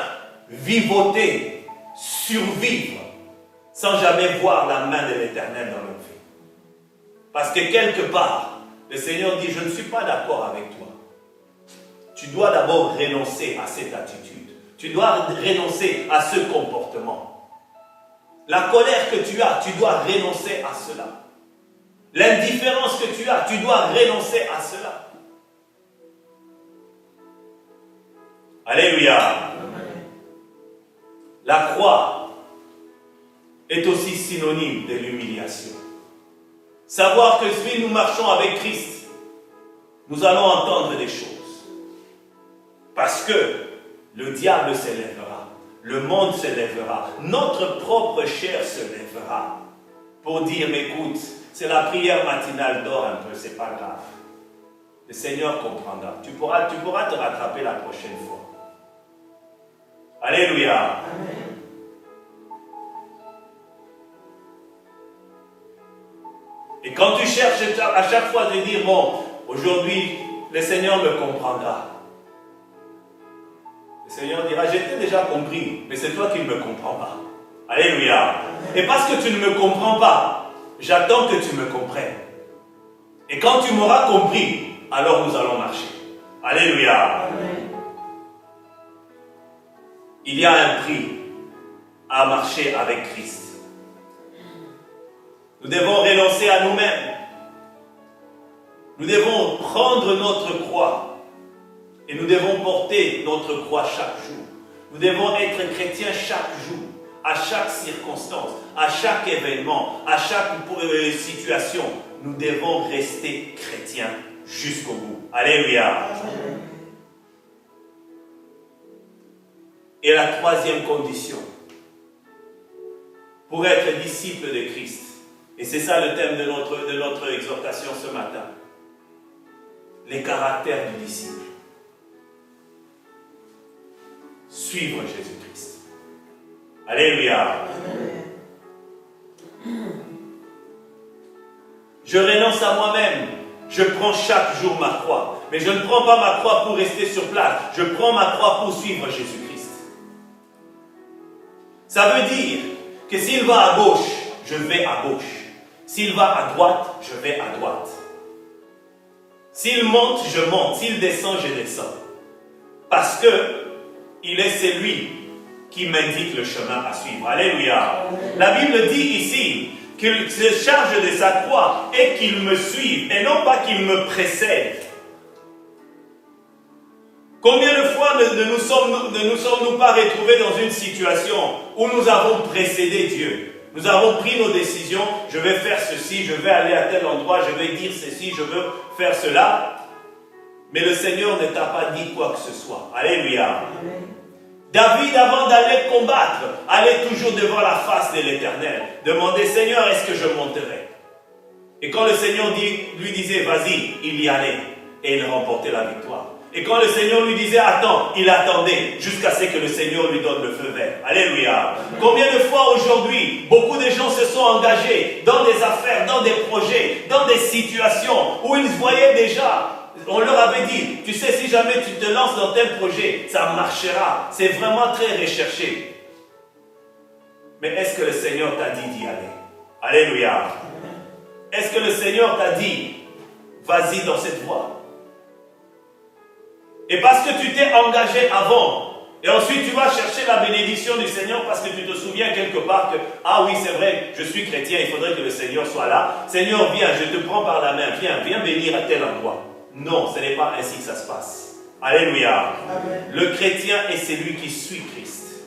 vivoter, survivre, sans jamais voir la main de l'Éternel dans leur vie. Parce que quelque part, le Seigneur dit, je ne suis pas d'accord avec toi. Tu dois d'abord renoncer à cette attitude. Tu dois renoncer à ce comportement. La colère que tu as, tu dois renoncer à cela. L'indifférence que tu as, tu dois renoncer à cela. Alléluia. Amen. La croix est aussi synonyme de l'humiliation. Savoir que si nous marchons avec Christ, nous allons entendre des choses. Parce que le diable s'élèvera, le monde s'élèvera, notre propre chair se lèvera pour dire, mais écoute, c'est la prière matinale, dors un peu, c'est pas grave. Le Seigneur comprendra. Tu pourras te rattraper la prochaine fois. Alléluia. Amen. Et quand tu cherches à chaque fois de dire, bon, aujourd'hui, le Seigneur me comprendra. Le Seigneur dira, j'ai déjà compris, mais c'est toi qui ne me comprends pas. Alléluia. Et parce que tu ne me comprends pas, j'attends que tu me comprennes. Et quand tu m'auras compris, alors nous allons marcher. Alléluia. Amen. Il y a un prix à marcher avec Christ. Nous devons renoncer à nous-mêmes. Nous devons prendre notre croix et nous devons porter notre croix chaque jour. Nous devons être chrétiens chaque jour, à chaque circonstance, à chaque événement, à chaque situation. Nous devons rester chrétiens jusqu'au bout. Alléluia. Amen. Et la troisième condition, pour être disciple de Christ, et c'est ça le thème de notre exhortation ce matin, les caractères du disciple. Suivre Jésus-Christ. Alléluia. Je renonce à moi-même. Je prends chaque jour ma croix. Mais je ne prends pas ma croix pour rester sur place. Je prends ma croix pour suivre Jésus-Christ. Ça veut dire que s'il va à gauche, je vais à gauche. S'il va à droite, je vais à droite. S'il monte, je monte. S'il descend, je descends. Parce que il est celui qui m'indique le chemin à suivre. Alléluia. La Bible dit ici qu'il se charge de sa croix et qu'il me suive, et non pas qu'il me précède. Combien de fois ne nous sommes-nous pas retrouvés dans une situation où nous avons précédé Dieu? Nous avons pris nos décisions, je vais faire ceci, je vais aller à tel endroit, je vais dire ceci, je veux faire cela. Mais le Seigneur ne t'a pas dit quoi que ce soit. Alléluia. Amen. David, avant d'aller combattre, allait toujours devant la face de l'Éternel. Demandait, Seigneur, est-ce que je monterai? Et quand le Seigneur lui disait, vas-y, il y allait. Et il remportait la victoire. Et quand le Seigneur lui disait, attends, il attendait jusqu'à ce que le Seigneur lui donne le feu vert. Alléluia. Combien de fois aujourd'hui, beaucoup de gens se sont engagés dans des affaires, dans des projets, dans des situations où ils voyaient déjà. On leur avait dit, tu sais, si jamais tu te lances dans tel projet, ça marchera. C'est vraiment très recherché. Mais est-ce que le Seigneur t'a dit d'y aller? Alléluia. Est-ce que le Seigneur t'a dit, vas-y dans cette voie? Et parce que tu t'es engagé avant, et ensuite tu vas chercher la bénédiction du Seigneur parce que tu te souviens quelque part que, ah oui, c'est vrai, je suis chrétien, il faudrait que le Seigneur soit là. Seigneur, viens, je te prends par la main, viens bénir à tel endroit. Non, ce n'est pas ainsi que ça se passe. Alléluia. Amen. Le chrétien est celui qui suit Christ.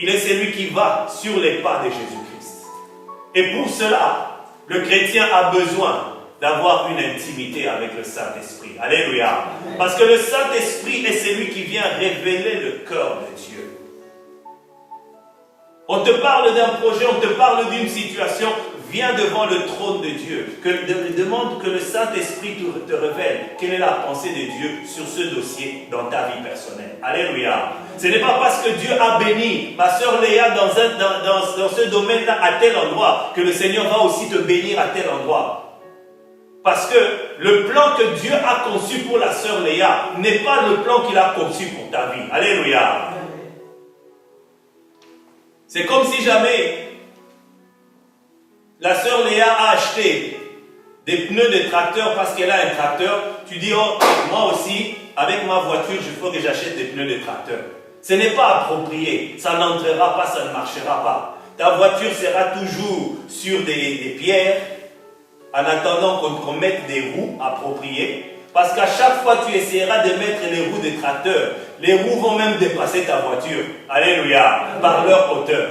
Il est celui qui va sur les pas de Jésus-Christ. Et pour cela, le chrétien a besoin d'avoir une intimité avec le Saint-Esprit. Alléluia. Parce que le Saint-Esprit est celui qui vient révéler le cœur de Dieu. On te parle d'un projet, on te parle d'une situation, viens devant le trône de Dieu. Demande que le Saint-Esprit te révèle quelle est la pensée de Dieu sur ce dossier dans ta vie personnelle. Alléluia. Ce n'est pas parce que Dieu a béni ma soeur Léa dans ce domaine-là à tel endroit que le Seigneur va aussi te bénir à tel endroit. Parce que le plan que Dieu a conçu pour la sœur Léa n'est pas le plan qu'il a conçu pour ta vie. Alléluia. C'est comme si jamais la sœur Léa a acheté des pneus de tracteur parce qu'elle a un tracteur. Tu dis, oh, moi aussi, avec ma voiture, il faut que j'achète des pneus de tracteur. Ce n'est pas approprié. Ça n'entrera pas, ça ne marchera pas. Ta voiture sera toujours sur des pierres en attendant qu'on mette des roues appropriées. Parce qu'à chaque fois tu essaieras de mettre les roues des tracteurs, les roues vont même dépasser ta voiture. Alléluia. Par leur hauteur.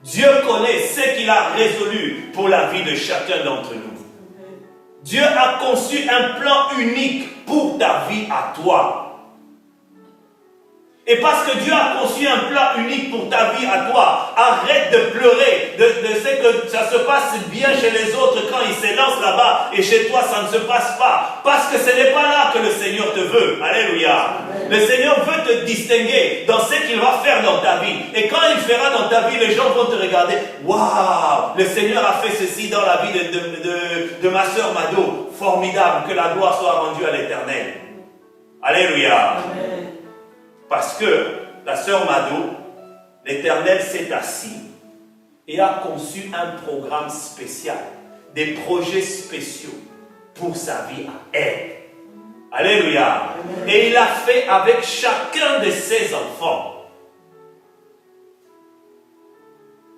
Dieu connaît ce qu'il a résolu pour la vie de chacun d'entre nous. Dieu a conçu un plan unique pour ta vie à toi. Et parce que Dieu a conçu un plan unique pour ta vie à toi, arrête de pleurer de ce que ça se passe bien chez les autres quand ils se lancent là-bas et chez toi ça ne se passe pas. Parce que ce n'est pas là que le Seigneur te veut. Alléluia. Le Seigneur veut te distinguer dans ce qu'il va faire dans ta vie. Et quand il fera dans ta vie, les gens vont te regarder. Waouh, le Seigneur a fait ceci dans la vie de ma soeur Mado. Formidable, que la gloire soit rendue à l'Éternel. Alléluia. Amen. Parce que la sœur Mado, l'Éternel s'est assis et a conçu un programme spécial, des projets spéciaux pour sa vie à elle. Alléluia. Et il a fait avec chacun de ses enfants.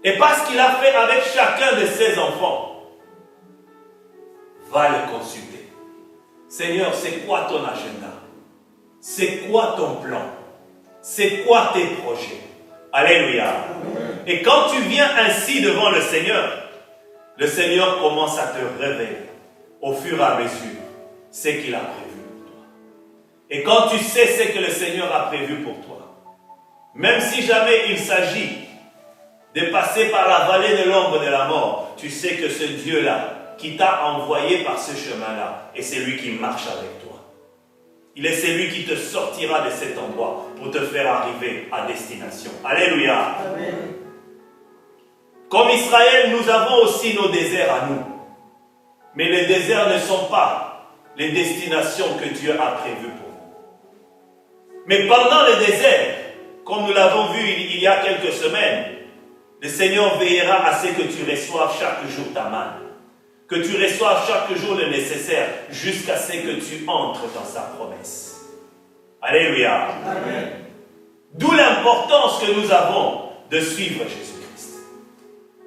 Et parce qu'il a fait avec chacun de ses enfants, va le consulter. Seigneur, c'est quoi ton agenda? C'est quoi ton plan? C'est quoi tes projets? Alléluia. Amen. Et quand tu viens ainsi devant le Seigneur commence à te révéler au fur et à mesure ce qu'il a prévu pour toi. Et quand tu sais ce que le Seigneur a prévu pour toi, même si jamais il s'agit de passer par la vallée de l'ombre de la mort, tu sais que ce Dieu-là qui t'a envoyé par ce chemin-là est celui qui marche avec toi. Il est celui qui te sortira de cet endroit pour te faire arriver à destination. Alléluia. Amen. Comme Israël, nous avons aussi nos déserts à nous. Mais les déserts ne sont pas les destinations que Dieu a prévues pour nous. Mais pendant le désert, comme nous l'avons vu il y a quelques semaines, le Seigneur veillera à ce que tu reçoives chaque jour ta manne. Que tu reçoives chaque jour le nécessaire jusqu'à ce que tu entres dans sa promesse. Alléluia. Amen. D'où l'importance que nous avons de suivre Jésus-Christ.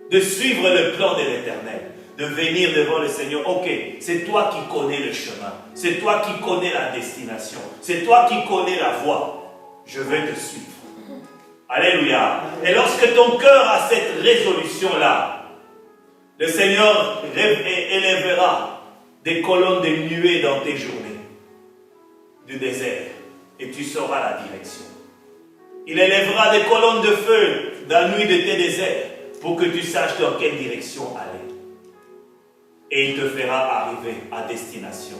De suivre le plan de l'Éternel. De venir devant le Seigneur. Ok, c'est toi qui connais le chemin. C'est toi qui connais la destination. C'est toi qui connais la voie. Je vais te suivre. Alléluia. Et lorsque ton cœur a cette résolution-là, le Seigneur élèvera des colonnes de nuées dans tes journées du désert et tu sauras la direction. Il élèvera des colonnes de feu dans la nuit de tes déserts pour que tu saches dans quelle direction aller. Et il te fera arriver à destination.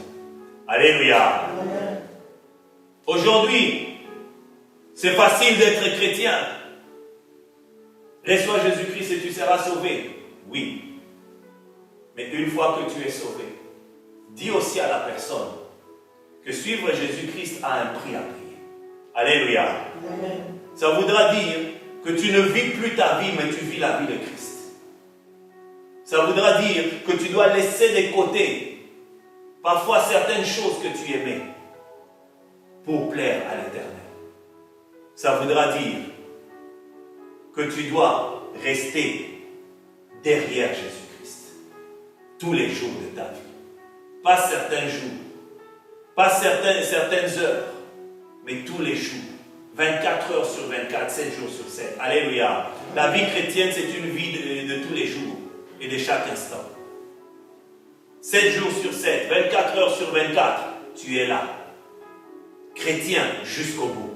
Alléluia. Amen. Aujourd'hui, c'est facile d'être chrétien. Reçois Jésus-Christ et tu seras sauvé. Oui. Mais une fois que tu es sauvé, dis aussi à la personne que suivre Jésus-Christ a un prix à payer. Alléluia. Amen. Ça voudra dire que tu ne vis plus ta vie, mais tu vis la vie de Christ. Ça voudra dire que tu dois laisser de côté parfois certaines choses que tu aimais pour plaire à l'Éternel. Ça voudra dire que tu dois rester derrière Jésus tous les jours de ta vie. Pas certains jours, pas certaines heures, mais tous les jours. 24 heures sur 24, 7 jours sur 7. Alléluia. La vie chrétienne, c'est une vie de tous les jours et de chaque instant. 7 jours sur 7, 24 heures sur 24, tu es là. Chrétien jusqu'au bout.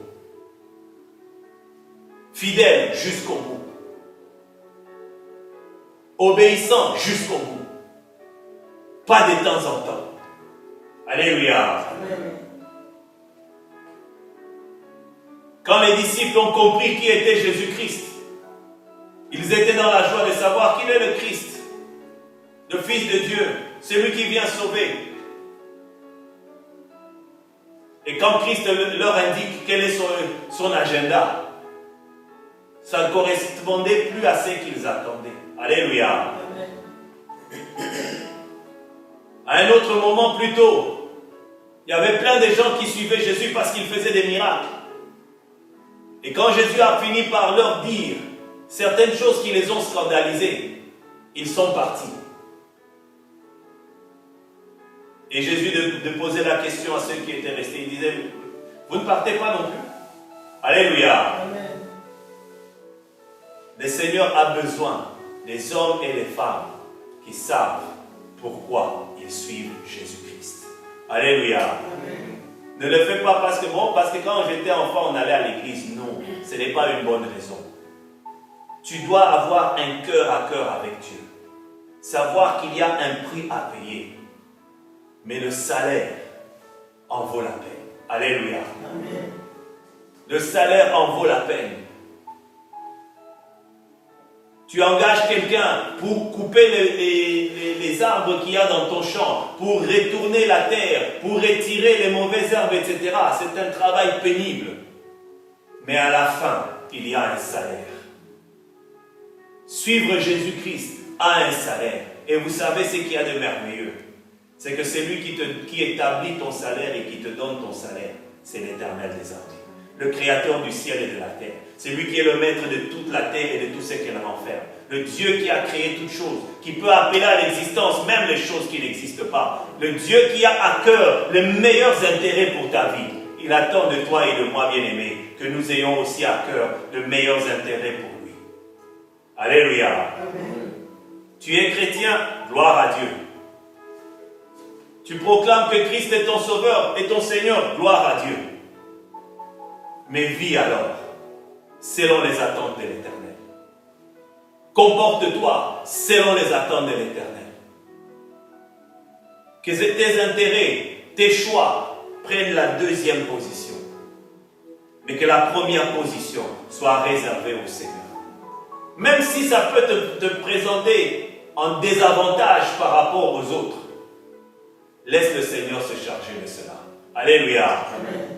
Fidèle jusqu'au bout. Obéissant jusqu'au bout. Pas de temps en temps. Alléluia. Amen. Quand les disciples ont compris qui était Jésus-Christ, ils étaient dans la joie de savoir qu'il est le Christ, le Fils de Dieu, celui qui vient sauver. Et quand Christ leur indique quel est son agenda, ça ne correspondait plus à ce qu'ils attendaient. Alléluia. À un autre moment plus tôt, il y avait plein de gens qui suivaient Jésus parce qu'il faisait des miracles. Et quand Jésus a fini par leur dire certaines choses qui les ont scandalisés, ils sont partis. Et Jésus de poser la question à ceux qui étaient restés, il disait, vous ne partez pas non plus. Alléluia. Amen. Le Seigneur a besoin des hommes et des femmes qui savent pourquoi ils suivent Jésus-Christ. Alléluia. Amen. Ne le fais pas parce que quand j'étais enfant, on allait à l'église. Non, ce n'est pas une bonne raison. Tu dois avoir un cœur à cœur avec Dieu. Savoir qu'il y a un prix à payer. Mais le salaire en vaut la peine. Alléluia. Amen. Le salaire en vaut la peine. Tu engages quelqu'un pour couper les arbres qu'il y a dans ton champ, pour retourner la terre, pour retirer les mauvaises herbes, etc. C'est un travail pénible. Mais à la fin, il y a un salaire. Suivre Jésus-Christ a un salaire. Et vous savez ce qu'il y a de merveilleux. C'est que c'est lui qui établit ton salaire et qui te donne ton salaire. C'est l'Éternel des armées. Le créateur du ciel et de la terre. C'est lui qui est le maître de toute la terre et de tout ce qu'elle renferme. Le Dieu qui a créé toutes choses, qui peut appeler à l'existence même les choses qui n'existent pas. Le Dieu qui a à cœur les meilleurs intérêts pour ta vie. Il attend de toi et de moi, bien-aimés, que nous ayons aussi à cœur de meilleurs intérêts pour lui. Alléluia. Amen. Tu es chrétien, gloire à Dieu. Tu proclames que Christ est ton sauveur et ton Seigneur, gloire à Dieu. Mais vis alors selon les attentes de l'Éternel. Comporte-toi selon les attentes de l'Éternel. Que tes intérêts, tes choix prennent la deuxième position. Mais que la première position soit réservée au Seigneur. Même si ça peut te présenter en désavantage par rapport aux autres, laisse le Seigneur se charger de cela. Alléluia. Amen.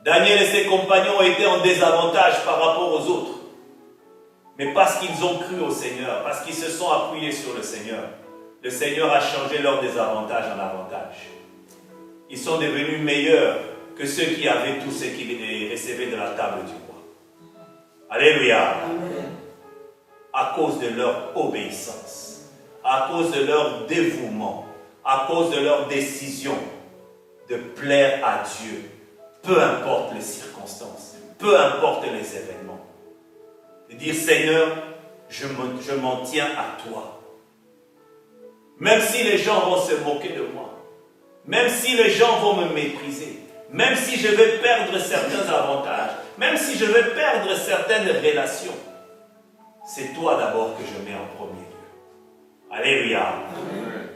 Daniel et ses compagnons étaient en désavantage par rapport aux autres. Mais parce qu'ils ont cru au Seigneur, parce qu'ils se sont appuyés sur le Seigneur a changé leur désavantage en avantage. Ils sont devenus meilleurs que ceux qui avaient tout ce qu'ils recevaient de la table du roi. Alléluia. Amen. À cause de leur obéissance, à cause de leur dévouement, à cause de leur décision de plaire à Dieu. Peu importe les circonstances, peu importe les événements. De dire, Seigneur, je m'en tiens à toi. Même si les gens vont se moquer de moi, même si les gens vont me mépriser, même si je vais perdre certains avantages, même si je vais perdre certaines relations, c'est toi d'abord que je mets en premier lieu. Alléluia. Amen.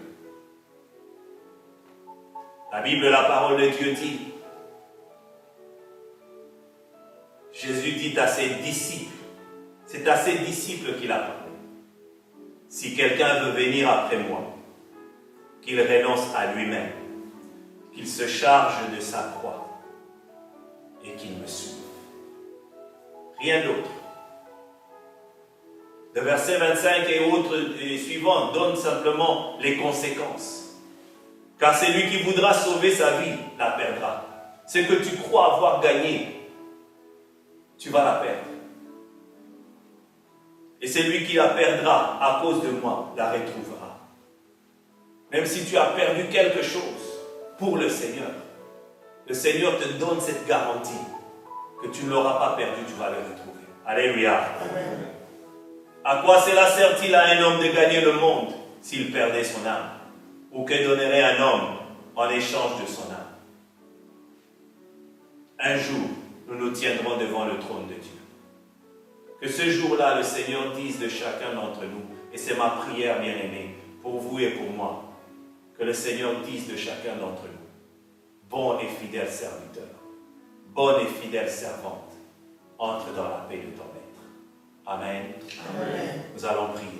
La Bible, la parole de Dieu dit, Jésus dit à ses disciples, c'est à ses disciples qu'il a parlé. Si quelqu'un veut venir après moi, qu'il renonce à lui-même, qu'il se charge de sa croix et qu'il me suive. Rien d'autre. Le verset 25 et autres et suivants donnent simplement les conséquences. Car celui qui voudra sauver sa vie la perdra. Ce que tu crois avoir gagné, tu vas la perdre. Et celui qui la perdra à cause de moi la retrouvera. Même si tu as perdu quelque chose pour le Seigneur te donne cette garantie que tu ne l'auras pas perdu, tu vas le retrouver. Alléluia. Amen. À quoi cela sert-il à un homme de gagner le monde s'il perdait son âme? Ou que donnerait un homme en échange de son âme? Un jour, nous nous tiendrons devant le trône de Dieu. Que ce jour-là, le Seigneur dise de chacun d'entre nous, et c'est ma prière bien-aimée, pour vous et pour moi, que le Seigneur dise de chacun d'entre nous, bon et fidèle serviteur, bonne et fidèle servante, entre dans la paix de ton maître. Amen. Amen. Nous allons prier.